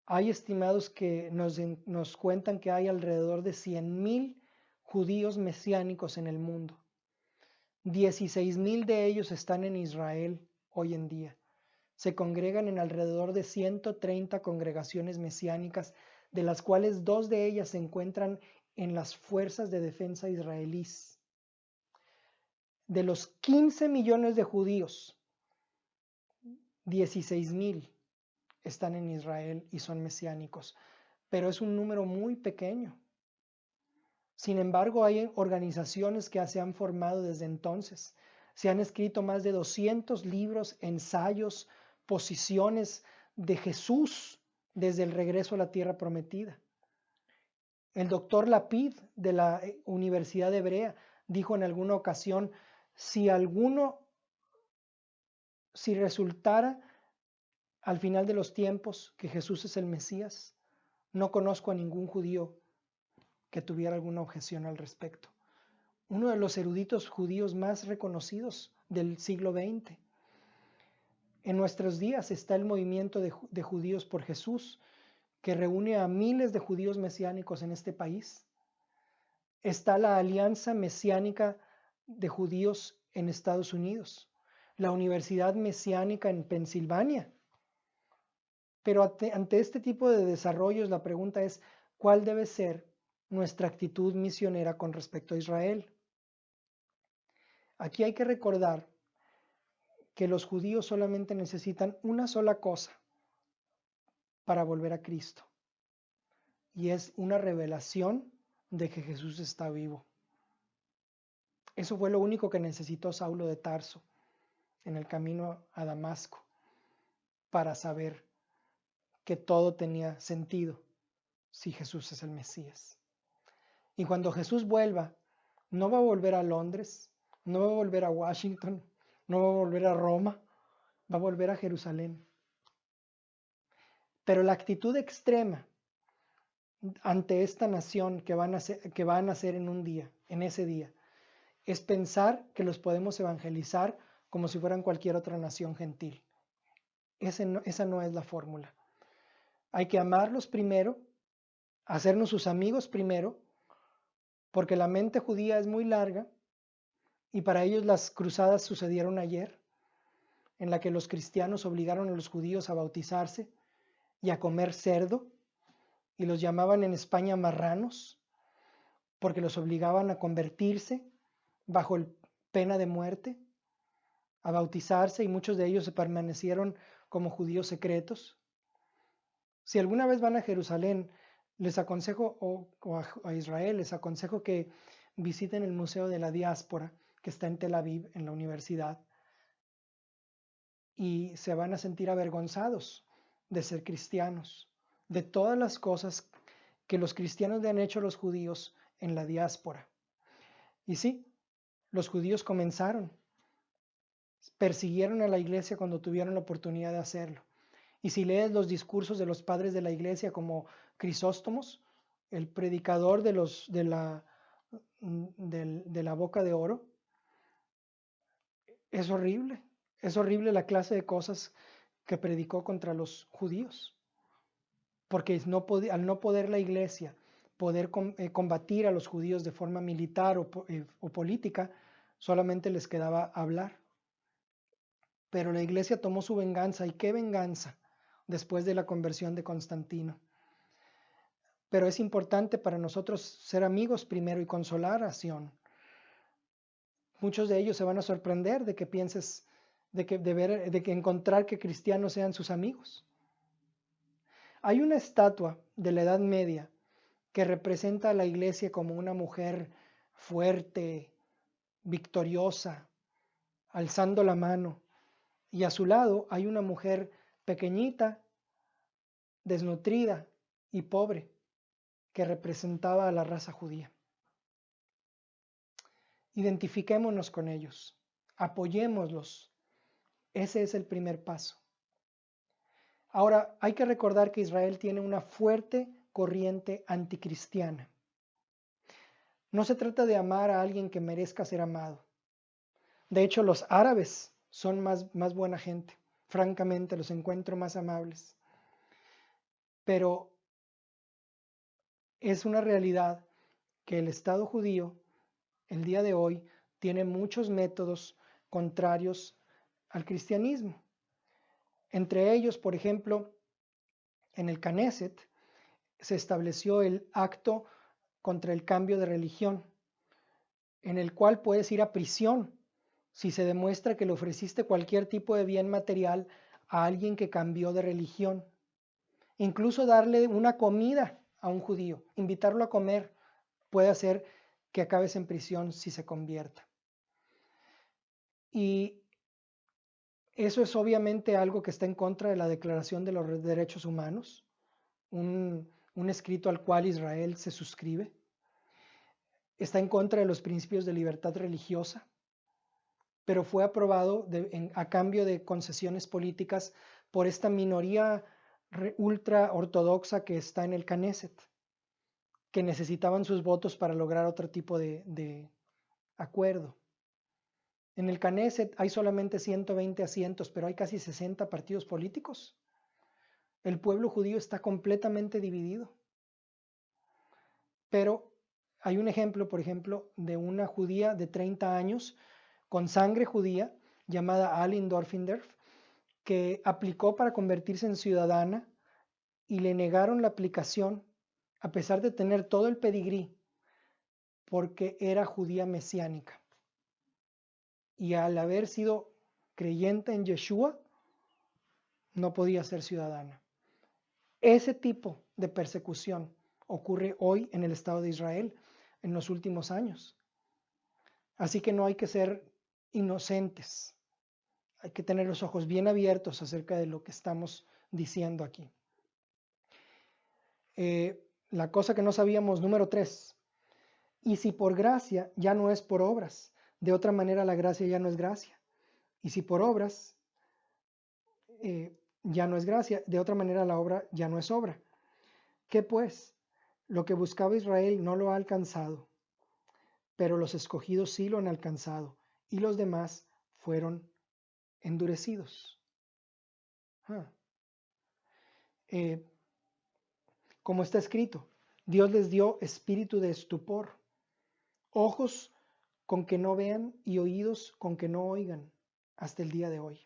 hay estimados que nos cuentan que hay alrededor de 100,000 judíos mesiánicos en el mundo. 16,000 de ellos están en Israel hoy en día. Se congregan en alrededor de 130 congregaciones mesiánicas, de las cuales 2 de ellas se encuentran en las fuerzas de defensa israelíes. De los 15 millones de judíos, 16,000 están en Israel y son mesiánicos, pero es un número muy pequeño. Sin embargo, hay organizaciones que se han formado desde entonces. Se han escrito más de 200 libros, ensayos, posiciones de Jesús desde el regreso a la tierra prometida. El doctor Lapid de la Universidad Hebrea dijo en alguna ocasión, si resultara al final de los tiempos que Jesús es el Mesías, no conozco a ningún judío que tuviera alguna objeción al respecto. Uno de los eruditos judíos más reconocidos del siglo XX. En nuestros días está el movimiento de judíos por Jesús, que reúne a miles de judíos mesiánicos en este país. Está la Alianza Mesiánica de Judíos en Estados Unidos, la Universidad Mesiánica en Pensilvania. Pero ante este tipo de desarrollos, la pregunta es, ¿cuál debe ser nuestra actitud misionera con respecto a Israel? Aquí hay que recordar que los judíos solamente necesitan una sola cosa para volver a Cristo, y es una revelación de que Jesús está vivo. Eso fue lo único que necesitó Saulo de Tarso en el camino a Damasco para saber que todo tenía sentido si Jesús es el Mesías. Y cuando Jesús vuelva, no va a volver a Londres, no va a volver a Washington, no va a volver a Roma, va a volver a Jerusalén. Pero la actitud extrema ante esta nación que va a nacer en un día, en ese día, es pensar que los podemos evangelizar como si fueran cualquier otra nación gentil. Esa no es la fórmula. Hay que amarlos primero, hacernos sus amigos primero, porque la mente judía es muy larga y para ellos las cruzadas sucedieron ayer, en la que los cristianos obligaron a los judíos a bautizarse y a comer cerdo, y los llamaban en España marranos, porque los obligaban a convertirse bajo pena de muerte, a bautizarse, y muchos de ellos se permanecieron como judíos secretos. Si alguna vez van a Jerusalén, les aconsejo, o a Israel, les aconsejo que visiten el Museo de la Diáspora, que está en Tel Aviv, en la universidad, y se van a sentir avergonzados de ser cristianos, de todas las cosas que los cristianos le han hecho a los judíos en la diáspora. Y sí, los judíos persiguieron a la iglesia cuando tuvieron la oportunidad de hacerlo. Y si lees los discursos de los padres de la iglesia como Crisóstomos, el predicador de la boca de oro, es horrible la clase de cosas que predicó contra los judíos, porque al no poder la iglesia poder combatir a los judíos de forma militar o política, solamente les quedaba hablar. Pero la iglesia tomó su venganza, y qué venganza, después de la conversión de Constantino. Pero es importante para nosotros ser amigos primero y consolar a Sión. Muchos de ellos se van a sorprender de que pienses, de que encontrar que cristianos sean sus amigos. Hay una estatua de la Edad Media que representa a la iglesia como una mujer fuerte, victoriosa, alzando la mano, y a su lado hay una mujer pequeñita, desnutrida y pobre, que representaba a la raza judía. Identifiquémonos con ellos, apoyémoslos. Ese es el primer paso. Ahora, hay que recordar que Israel tiene una fuerte corriente anticristiana. No se trata de amar a alguien que merezca ser amado. De hecho, los árabes son más buena gente. Francamente, los encuentro más amables. Pero es una realidad que el Estado judío, el día de hoy, tiene muchos métodos contrarios al cristianismo. Entre ellos, por ejemplo, en el Knesset se estableció el acto contra el cambio de religión, en el cual puedes ir a prisión si se demuestra que le ofreciste cualquier tipo de bien material a alguien que cambió de religión. Incluso darle una comida a un judío, invitarlo a comer, puede hacer que acabes en prisión si se convierta. Y eso es obviamente algo que está en contra de la Declaración de los Derechos Humanos, un escrito al cual Israel se suscribe. Está en contra de los principios de libertad religiosa, pero fue aprobado a cambio de concesiones políticas por esta minoría ultra ortodoxa que está en el Knesset, que necesitaban sus votos para lograr otro tipo de acuerdo. En el Knesset hay solamente 120 asientos, pero hay casi 60 partidos políticos. El pueblo judío está completamente dividido. Pero hay un ejemplo, por ejemplo, de una judía de 30 años con sangre judía llamada Alin Dorfindorf, que aplicó para convertirse en ciudadana y le negaron la aplicación a pesar de tener todo el pedigrí porque era judía mesiánica. Y al haber sido creyente en Yeshua, no podía ser ciudadana. Ese tipo de persecución ocurre hoy en el Estado de Israel en los últimos años. Así que no hay que ser inocentes. Hay que tener los ojos bien abiertos acerca de lo que estamos diciendo aquí. La cosa que no sabíamos, número 3. Y si por gracia, ya no es por obras. De otra manera la gracia ya no es gracia. Y si por obras, ya no es gracia. De otra manera la obra ya no es obra. ¿Qué pues? Lo que buscaba Israel no lo ha alcanzado, pero los escogidos sí lo han alcanzado, y los demás fueron endurecidos. Como está escrito, Dios les dio espíritu de estupor, ojos con que no vean y oídos con que no oigan, hasta el día de hoy.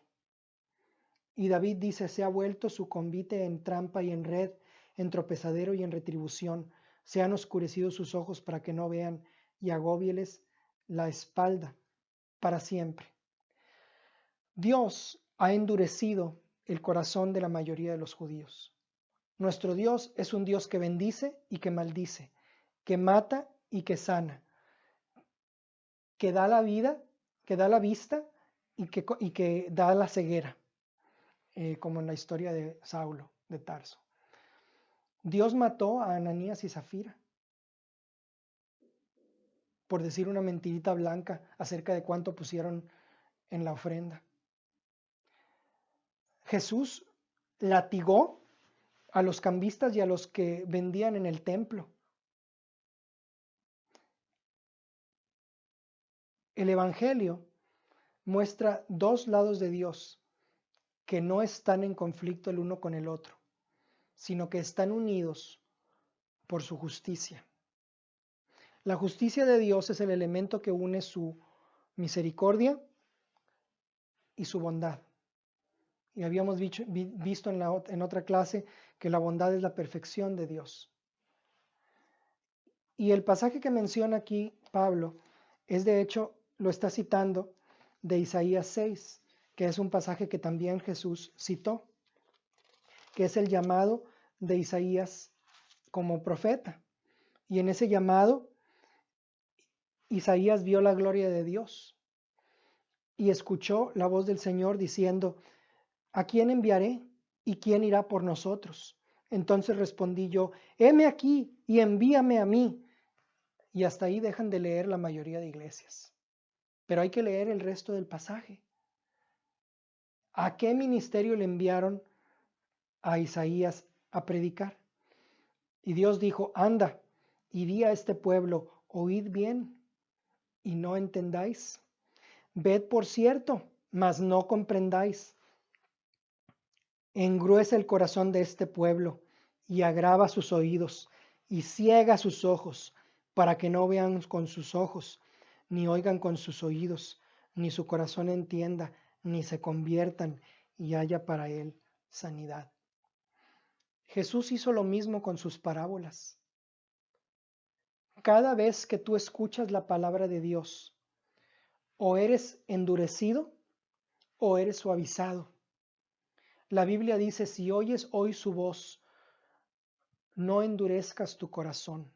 Y David dice, se ha vuelto su convite en trampa y en red, en tropezadero y en retribución. Se han oscurecido sus ojos para que no vean, y agóbieles la espalda para siempre. Dios ha endurecido el corazón de la mayoría de los judíos. Nuestro Dios es un Dios que bendice y que maldice, que mata y que sana, que da la vida, que da la vista y que da la ceguera, como en la historia de Saulo de Tarso. Dios mató a Ananías y Zafira por decir una mentirita blanca acerca de cuánto pusieron en la ofrenda. Jesús latigó a los cambistas y a los que vendían en el templo. El Evangelio muestra dos lados de Dios que no están en conflicto el uno con el otro, sino que están unidos por su justicia. La justicia de Dios es el elemento que une su misericordia y su bondad. Y habíamos visto en otra clase que la bondad es la perfección de Dios. Y el pasaje que menciona aquí Pablo es, de hecho, lo está citando de Isaías 6, que es un pasaje que también Jesús citó, que es el llamado de Isaías como profeta. Y en ese llamado, Isaías vio la gloria de Dios. y escuchó la voz del Señor diciendo: ¿A quién enviaré y quién irá por nosotros? Entonces respondí yo: heme aquí y envíame a mí. Y hasta ahí dejan de leer la mayoría de iglesias. Pero hay que leer el resto del pasaje. ¿A qué ministerio le enviaron a Isaías a predicar? Y Dios dijo: anda y di a este pueblo, oíd bien y no entendáis. Ved por cierto, mas no comprendáis. Engruesa el corazón de este pueblo y agrava sus oídos y ciega sus ojos, para que no vean con sus ojos, ni oigan con sus oídos, ni su corazón entienda, ni se conviertan y haya para él sanidad. Jesús hizo lo mismo con sus parábolas. Cada vez que tú escuchas la palabra de Dios, o eres endurecido o eres suavizado. La Biblia dice: si oyes hoy su voz, no endurezcas tu corazón.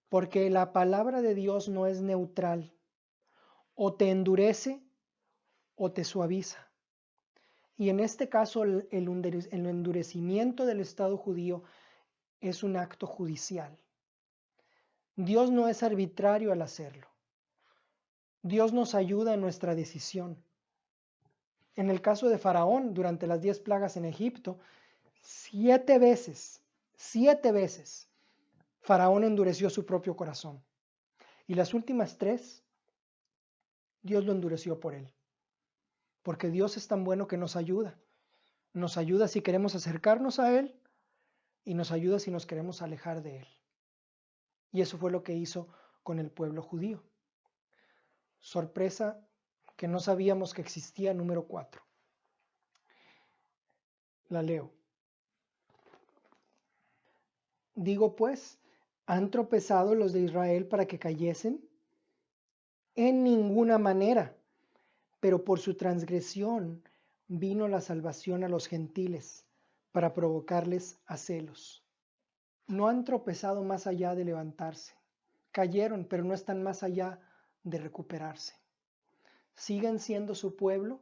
Porque la palabra de Dios no es neutral. O te endurece o te suaviza. Y en este caso el endurecimiento del Estado judío es un acto judicial. Dios no es arbitrario al hacerlo. Dios nos ayuda en nuestra decisión. En el caso de Faraón, durante las 10 plagas en Egipto, 7 veces, Faraón endureció su propio corazón. Y las últimas 3, Dios lo endureció por él. Porque Dios es tan bueno que nos ayuda. Nos ayuda si queremos acercarnos a Él y nos ayuda si nos queremos alejar de Él. Y eso fue lo que hizo con el pueblo judío. Sorpresa que no sabíamos que existía, número 4. La leo. Digo pues, ¿han tropezado los de Israel para que cayesen? En ninguna manera, pero por su transgresión vino la salvación a los gentiles para provocarles a celos. No han tropezado más allá de levantarse. Cayeron, pero no están más allá de recuperarse. Siguen siendo su pueblo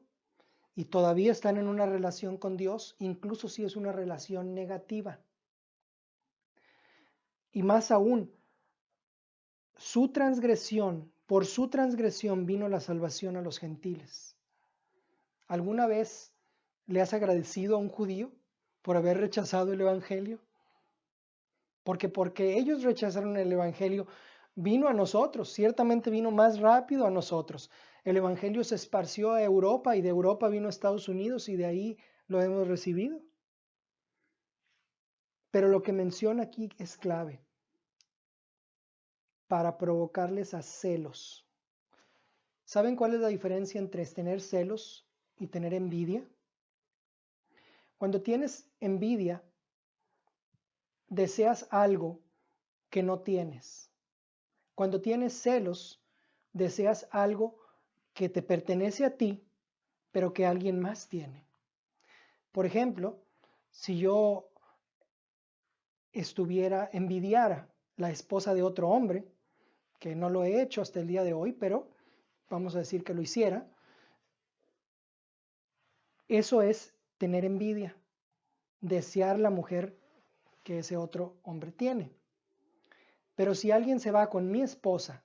y todavía están en una relación con Dios, incluso si es una relación negativa. Y más aún, por su transgresión vino la salvación a los gentiles. ¿Alguna vez le has agradecido a un judío por haber rechazado el evangelio? Porque ellos rechazaron el evangelio, vino a nosotros, ciertamente vino más rápido a nosotros. El evangelio se esparció a Europa y de Europa vino a Estados Unidos y de ahí lo hemos recibido. Pero lo que menciona aquí es clave: para provocarles a celos. ¿Saben cuál es la diferencia entre tener celos y tener envidia? Cuando tienes envidia, deseas algo que no tienes. Cuando tienes celos, deseas algo que te pertenece a ti, pero que alguien más tiene. Por ejemplo, si yo envidiara la esposa de otro hombre, que no lo he hecho hasta el día de hoy, pero vamos a decir que lo hiciera, eso es tener envidia, desear la mujer que ese otro hombre tiene. Pero si alguien se va con mi esposa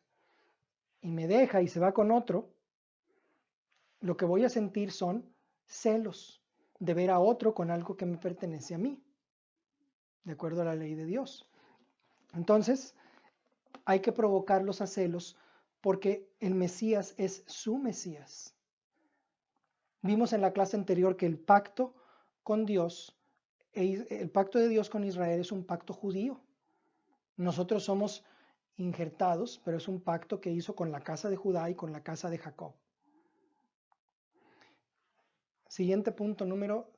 y me deja y se va con otro, lo que voy a sentir son celos de ver a otro con algo que me pertenece a mí, de acuerdo a la ley de Dios. Entonces, hay que provocarlos a celos porque el Mesías es su Mesías. Vimos en la clase anterior que el pacto con Dios, el pacto de Dios con Israel es un pacto judío. Nosotros somos injertados, pero es un pacto que hizo con la casa de Judá y con la casa de Jacob. Siguiente punto, número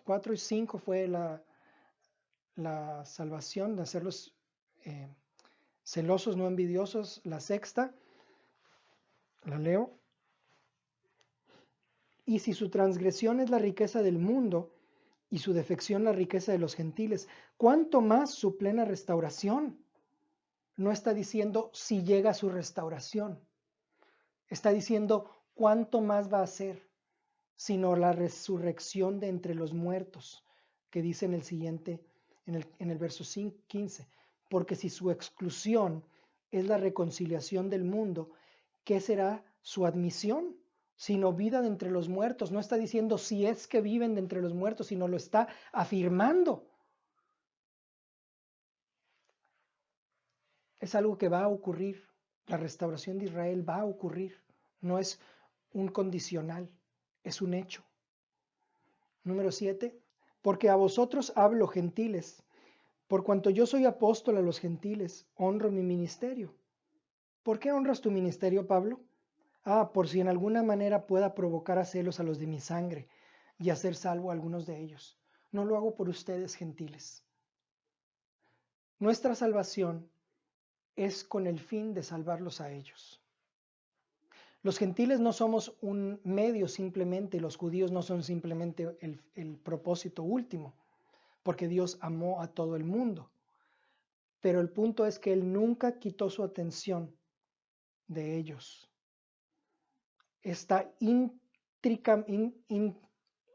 4 y 5 fue la salvación, de hacerlos celosos, no envidiosos. La sexta, la leo. Y si su transgresión es la riqueza del mundo y su defección la riqueza de los gentiles, ¿cuánto más su plena restauración? No está diciendo si llega su restauración, Está diciendo cuánto más va a ser, sino la resurrección de entre los muertos, que dice en el siguiente, en el verso 15. Porque si su exclusión es la reconciliación del mundo, ¿qué será su admisión? Sino vida de entre los muertos. No está diciendo si es que viven de entre los muertos, sino lo está afirmando. Es algo que va a ocurrir. La restauración de Israel va a ocurrir. No es un condicional, es un hecho. Número 7. Porque a vosotros hablo, gentiles, por cuanto yo soy apóstol a los gentiles, honro mi ministerio. ¿Por qué honras tu ministerio, Pablo? Por si en alguna manera pueda provocar a celos a los de mi sangre y hacer salvo a algunos de ellos. No lo hago por ustedes, gentiles. Nuestra salvación es con el fin de salvarlos a ellos. Los gentiles no somos un medio simplemente, los judíos no son simplemente el propósito último, porque Dios amó a todo el mundo. Pero el punto es que Él nunca quitó su atención de ellos. Está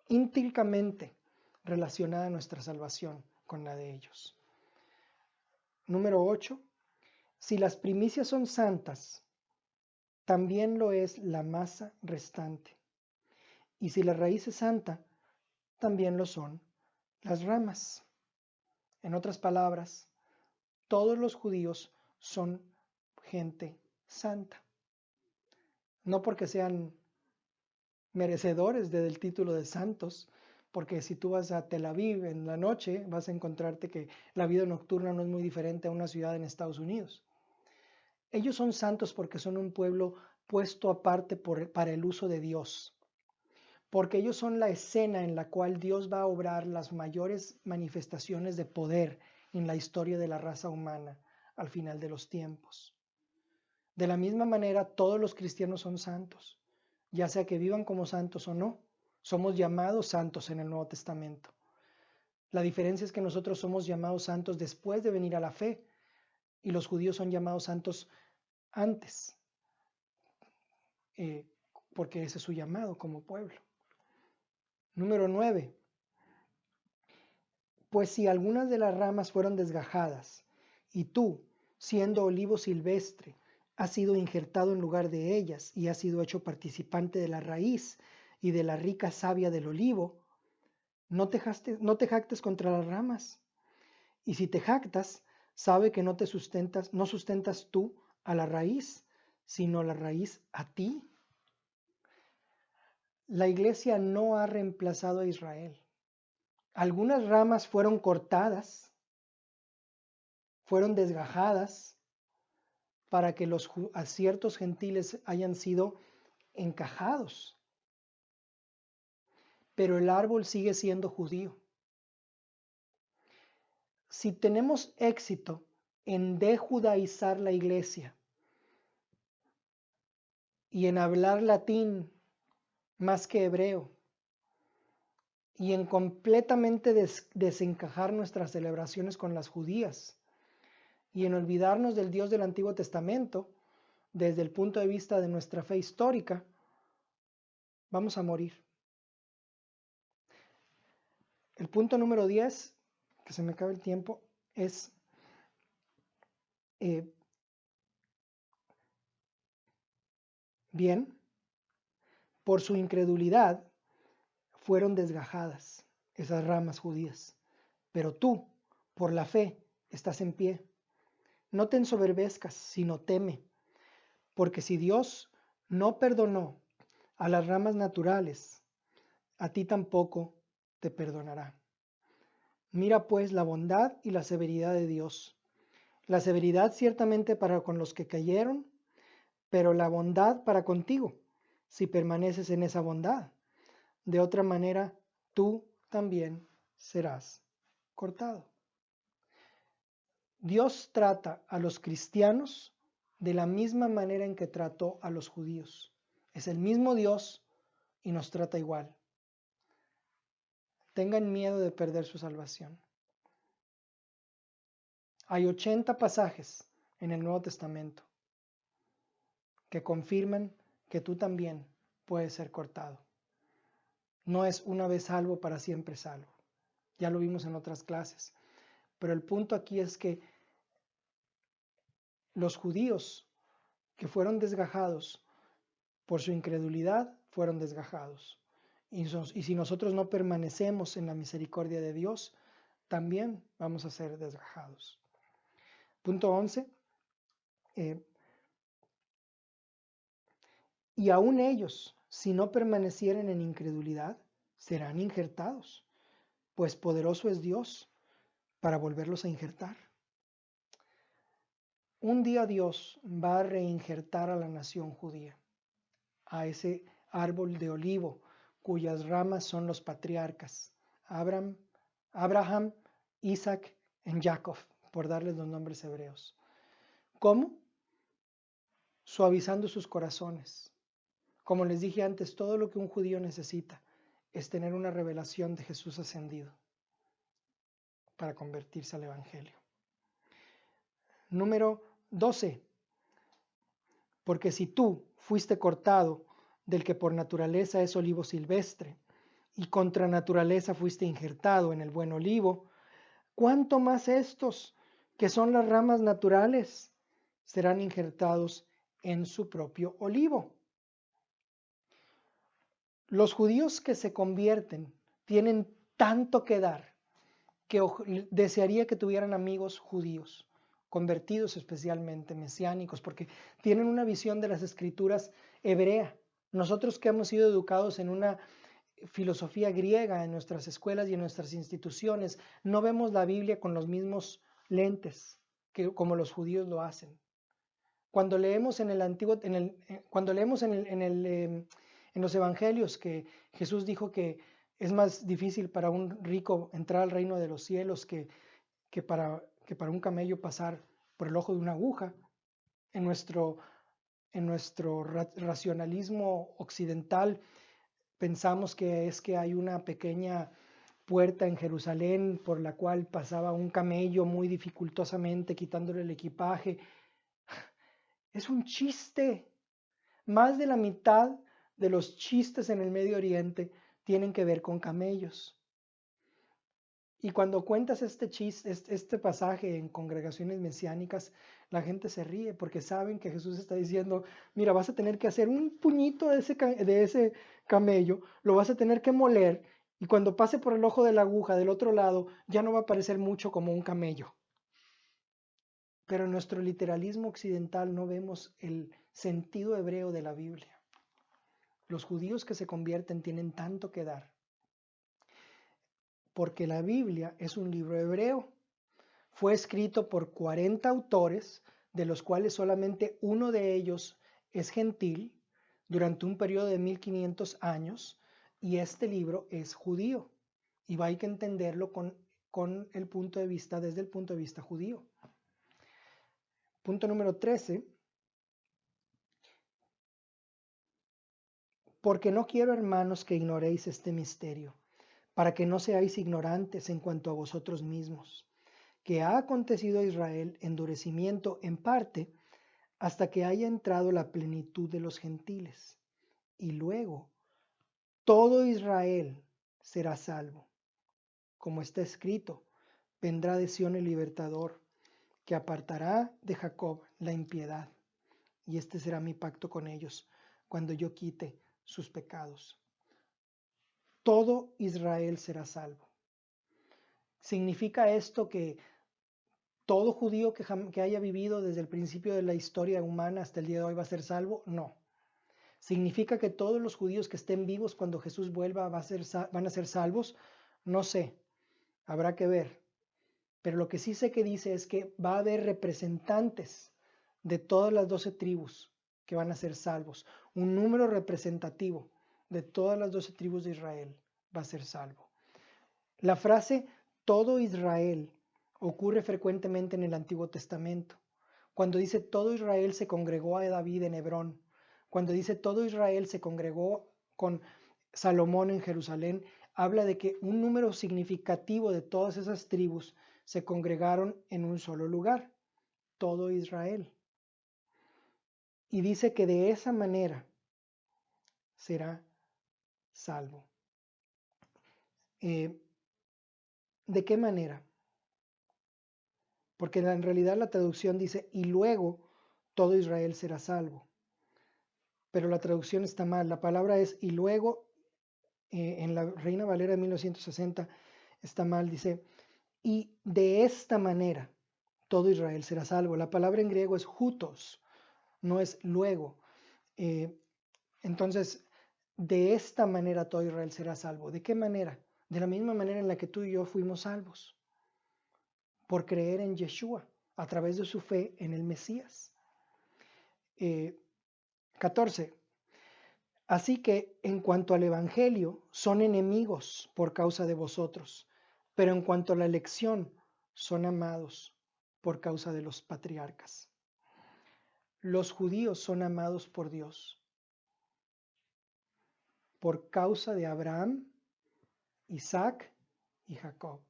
íntricamente relacionada nuestra salvación con la de ellos. Número 8. Si las primicias son santas, también lo es la masa restante. Y si la raíz es santa, también lo son las ramas. En otras palabras, todos los judíos son gente santa. No porque sean merecedores del título de santos, porque si tú vas a Tel Aviv en la noche, vas a encontrarte que la vida nocturna no es muy diferente a una ciudad en Estados Unidos. Ellos son santos porque son un pueblo puesto aparte para el uso de Dios, porque ellos son la escena en la cual Dios va a obrar las mayores manifestaciones de poder en la historia de la raza humana al final de los tiempos. De la misma manera, todos los cristianos son santos, ya sea que vivan como santos o no. Somos llamados santos en el Nuevo Testamento. La diferencia es que nosotros somos llamados santos después de venir a la fe y los judíos son llamados santos antes, porque ese es su llamado como pueblo. Número 9. Pues si algunas de las ramas fueron desgajadas y tú, siendo olivo silvestre, has sido injertado en lugar de ellas y has sido hecho participante de la raíz y de la rica savia del olivo, no te jactes contra las ramas. Y si te jactas, sabe que no sustentas tú a la raíz, sino la raíz a ti. La iglesia no ha reemplazado a Israel. Algunas ramas fueron cortadas, fueron desgajadas para que a ciertos gentiles hayan sido encajados. Pero el árbol sigue siendo judío. Si tenemos éxito en dejudaizar la iglesia y en hablar latín más que hebreo y en completamente desencajar nuestras celebraciones con las judías y en olvidarnos del Dios del Antiguo Testamento desde el punto de vista de nuestra fe histórica, vamos a morir. El punto número 10, que se me acaba el tiempo, es bien, por su incredulidad fueron desgajadas esas ramas judías, pero tú, por la fe, estás en pie. No te ensoberbezcas, sino teme, porque si Dios no perdonó a las ramas naturales, a ti tampoco te perdonará. Mira pues la bondad y la severidad de Dios. La severidad ciertamente para con los que cayeron, pero la bondad para contigo, si permaneces en esa bondad. De otra manera, tú también serás cortado. Dios trata a los cristianos de la misma manera en que trató a los judíos. Es el mismo Dios y nos trata igual. Tengan miedo de perder su salvación. Hay 80 pasajes en el Nuevo Testamento que confirman que tú también puedes ser cortado. No es una vez salvo, para siempre salvo. Ya lo vimos en otras clases. Pero el punto aquí es que los judíos que fueron desgajados por su incredulidad, fueron desgajados. Y si nosotros no permanecemos en la misericordia de Dios, también vamos a ser desgajados. Punto 11. Y aún ellos, si no permanecieren en incredulidad, serán injertados, pues poderoso es Dios para volverlos a injertar. Un día Dios va a reinjertar a la nación judía, a ese árbol de olivo cuyas ramas son los patriarcas, Abraham, Isaac y Jacob, por darles los nombres hebreos. ¿Cómo? Suavizando sus corazones. Como les dije antes, todo lo que un judío necesita es tener una revelación de Jesús ascendido para convertirse al Evangelio. Número 12. Porque si tú fuiste cortado del que por naturaleza es olivo silvestre, y contra naturaleza fuiste injertado en el buen olivo, ¿cuánto más estos, que son las ramas naturales, serán injertados en su propio olivo? Los judíos que se convierten tienen tanto que dar que desearía que tuvieran amigos judíos, convertidos especialmente, mesiánicos, porque tienen una visión de las escrituras hebrea. Nosotros que hemos sido educados en una filosofía griega en nuestras escuelas y en nuestras instituciones, no vemos la Biblia con los mismos lentes como los judíos lo hacen. Cuando leemos en el antiguo, cuando leemos en los evangelios que Jesús dijo que es más difícil para un rico entrar al reino de los cielos que para un camello pasar por el ojo de una aguja, en nuestro racionalismo occidental pensamos que es que hay una pequeña puerta en Jerusalén por la cual pasaba un camello muy dificultosamente quitándole el equipaje. Es un chiste. Más de la mitad de los chistes en el Medio Oriente tienen que ver con camellos. Y cuando cuentas este chiste, este pasaje en congregaciones mesiánicas, la gente se ríe porque saben que Jesús está diciendo, mira, vas a tener que hacer un puñito de ese camello, lo vas a tener que moler y cuando pase por el ojo de la aguja del otro lado, ya no va a parecer mucho como un camello. Pero en nuestro literalismo occidental no vemos el sentido hebreo de la Biblia. Los judíos que se convierten tienen tanto que dar. Porque la Biblia es un libro hebreo. Fue escrito por 40 autores, de los cuales solamente uno de ellos es gentil, durante un periodo de 1500 años, y este libro es judío. Y hay que entenderlo con el punto de vista, desde el punto de vista judío. Punto número 13. Porque no quiero, hermanos, que ignoréis este misterio, para que no seáis ignorantes en cuanto a vosotros mismos, que ha acontecido a Israel endurecimiento en parte hasta que haya entrado la plenitud de los gentiles, y luego todo Israel será salvo. Como está escrito, vendrá de Sión el libertador, que apartará de Jacob la impiedad, y este será mi pacto con ellos, cuando yo quite sus pecados. Todo Israel será salvo. ¿Significa esto que todo judío que haya vivido desde el principio de la historia humana hasta el día de hoy va a ser salvo? No. ¿Significa que todos los judíos que estén vivos cuando Jesús vuelva van a ser salvos? No sé, habrá que ver. Pero lo que sí sé que dice es que va a haber representantes de todas las 12 tribus que van a ser salvos. Un número representativo de todas las 12 tribus de Israel va a ser salvo. La frase todo Israel ocurre frecuentemente en el Antiguo Testamento. Cuando dice todo Israel se congregó a David en Hebrón, cuando dice todo Israel se congregó con Salomón en Jerusalén, habla de que un número significativo de todas esas tribus se congregaron en un solo lugar, todo Israel. Y dice que de esa manera será salvo. ¿De qué manera? Porque en realidad la traducción dice, y luego todo Israel será salvo. Pero la traducción está mal. La palabra es, y luego, en la Reina Valera de 1960 está mal, dice, y de esta manera todo Israel será salvo. La palabra en griego es hutos, no es luego. Entonces, de esta manera todo Israel será salvo. ¿De qué manera? De la misma manera en la que tú y yo fuimos salvos, por creer en Yeshua, a través de su fe en el Mesías. 14. Así que en cuanto al Evangelio, son enemigos por causa de vosotros, pero en cuanto a la elección, son amados por causa de los patriarcas. Los judíos son amados por Dios por causa de Abraham, Isaac y Jacob.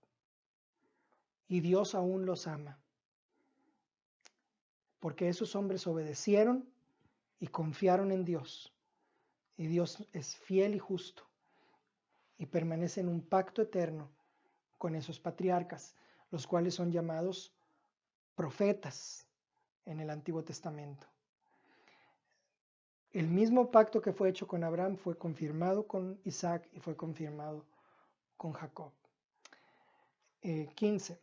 Y Dios aún los ama, porque esos hombres obedecieron y confiaron en Dios. Y Dios es fiel y justo y permanece en un pacto eterno con esos patriarcas, los cuales son llamados profetas en el Antiguo Testamento. El mismo pacto que fue hecho con Abraham fue confirmado con Isaac y fue confirmado con Jacob. 15.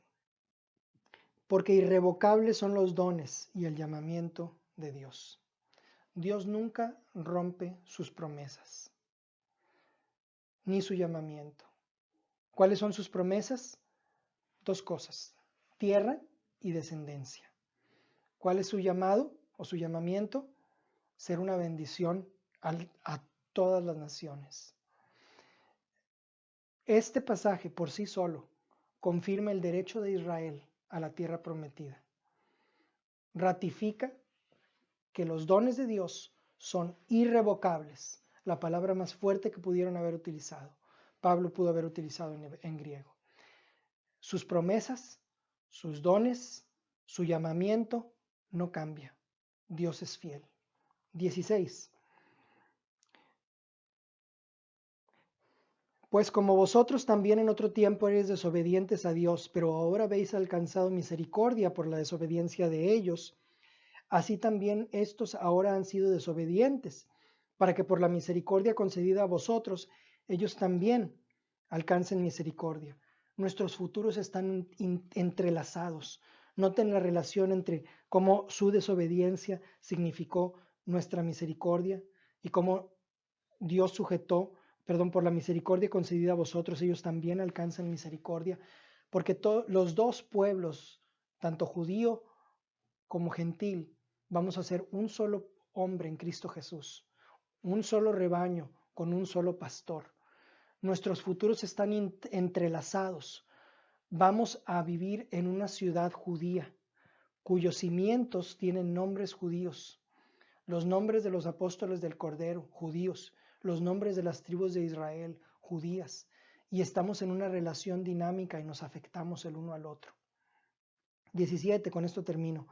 Porque irrevocables son los dones y el llamamiento de Dios. Dios nunca rompe sus promesas, ni su llamamiento. ¿Cuáles son sus promesas? Dos cosas, tierra y descendencia. ¿Cuál es su llamado o su llamamiento? Ser una bendición a todas las naciones. Este pasaje por sí solo confirma el derecho de Israel a la tierra prometida. Ratifica que los dones de Dios son irrevocables, la palabra más fuerte que pudieron haber utilizado. Pablo pudo haber utilizado en griego. Sus promesas, sus dones, su llamamiento no cambia. Dios es fiel. 16. Pues como vosotros también en otro tiempo eres desobedientes a Dios, pero ahora habéis alcanzado misericordia por la desobediencia de ellos, así también estos ahora han sido desobedientes, para que por la misericordia concedida a vosotros, ellos también alcancen misericordia. Nuestros futuros están entrelazados. Noten la relación entre cómo su desobediencia significó nuestra misericordia y cómo Dios sujetó, por la misericordia concedida a vosotros, ellos también alcanzan misericordia, porque los dos pueblos, tanto judío como gentil, vamos a ser un solo hombre en Cristo Jesús, un solo rebaño con un solo pastor. Nuestros futuros están entrelazados. Vamos a vivir en una ciudad judía, cuyos cimientos tienen nombres judíos. Los nombres de los apóstoles del Cordero, judíos. Los nombres de las tribus de Israel, judías. Y estamos en una relación dinámica y nos afectamos el uno al otro. 17, con esto termino.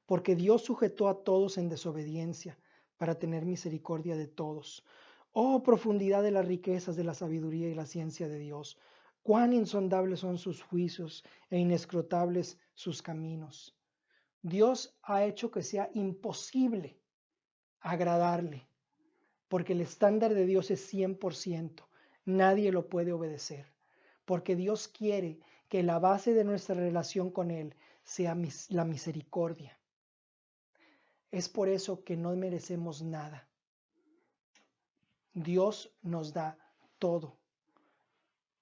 Porque Dios sujetó a todos en desobediencia para tener misericordia de todos. Oh, profundidad de las riquezas de la sabiduría y la ciencia de Dios. Cuán insondables son sus juicios e inescrutables sus caminos. Dios ha hecho que sea imposible agradarle, porque el estándar de Dios es 100%. Nadie lo puede obedecer, porque Dios quiere que la base de nuestra relación con Él sea la misericordia. Es por eso que no merecemos nada. Dios nos da todo.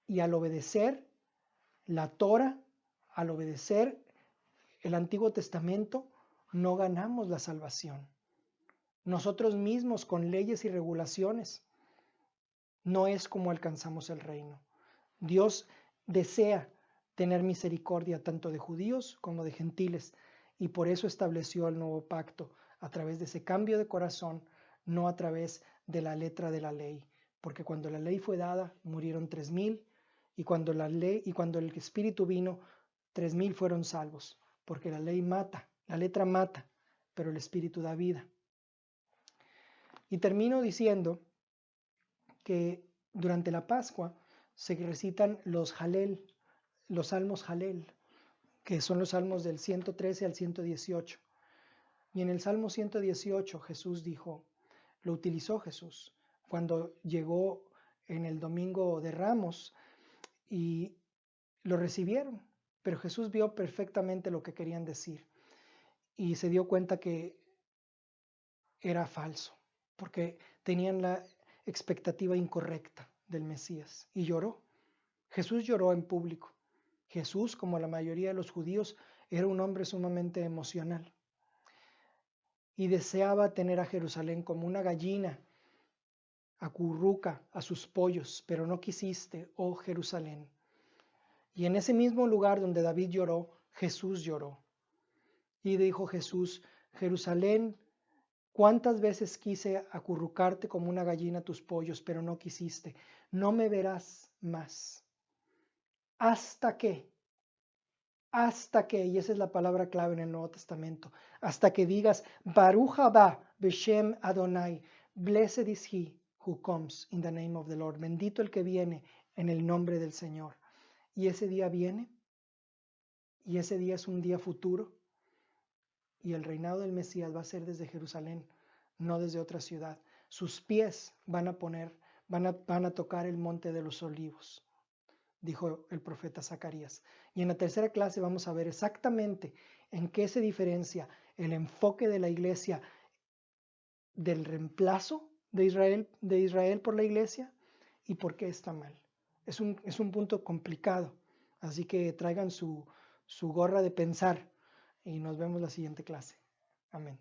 Y al obedecer la Torah, al obedecer el Antiguo Testamento, no ganamos la salvación. Nosotros mismos con leyes y regulaciones no es como alcanzamos el reino. Dios desea tener misericordia tanto de judíos como de gentiles y por eso estableció el nuevo pacto a través de ese cambio de corazón, no a través de la letra de la ley, porque cuando la ley fue dada murieron 3,000 y cuando el Espíritu vino 3,000 fueron salvos, porque la ley mata, la letra mata, pero el Espíritu da vida. Y termino diciendo que durante la Pascua se recitan los Jalel, los salmos Jalel, que son los salmos del 113 al 118. Y en el Salmo 118 Jesús dijo, lo utilizó Jesús, cuando llegó en el domingo de Ramos y lo recibieron, pero Jesús vio perfectamente lo que querían decir y se dio cuenta que era falso, porque tenían la expectativa incorrecta del Mesías y lloró. Jesús lloró en público. Jesús, como la mayoría de los judíos, era un hombre sumamente emocional y deseaba tener a Jerusalén como una gallina acurruca a sus pollos, pero no quisiste, oh Jerusalén. Y en ese mismo lugar donde David lloró, Jesús lloró. Y dijo Jesús, Jerusalén, cuántas veces quise acurrucarte como una gallina a tus pollos, pero no quisiste. No me verás más. ¿Hasta qué? Hasta que, y esa es la palabra clave en el Nuevo Testamento, hasta que digas, Baruch haba b'shem Adonai, blessed is he who comes in the name of the Lord. Bendito el que viene en el nombre del Señor. Y ese día viene, y ese día es un día futuro, y el reinado del Mesías va a ser desde Jerusalén, no desde otra ciudad. Sus pies van a tocar el monte de los olivos, dijo el profeta Zacarías. Y en la tercera clase vamos a ver exactamente en qué se diferencia el enfoque de la iglesia del reemplazo de Israel por la iglesia y por qué está mal. Es un punto complicado, así que traigan su gorra de pensar y nos vemos la siguiente clase. Amén.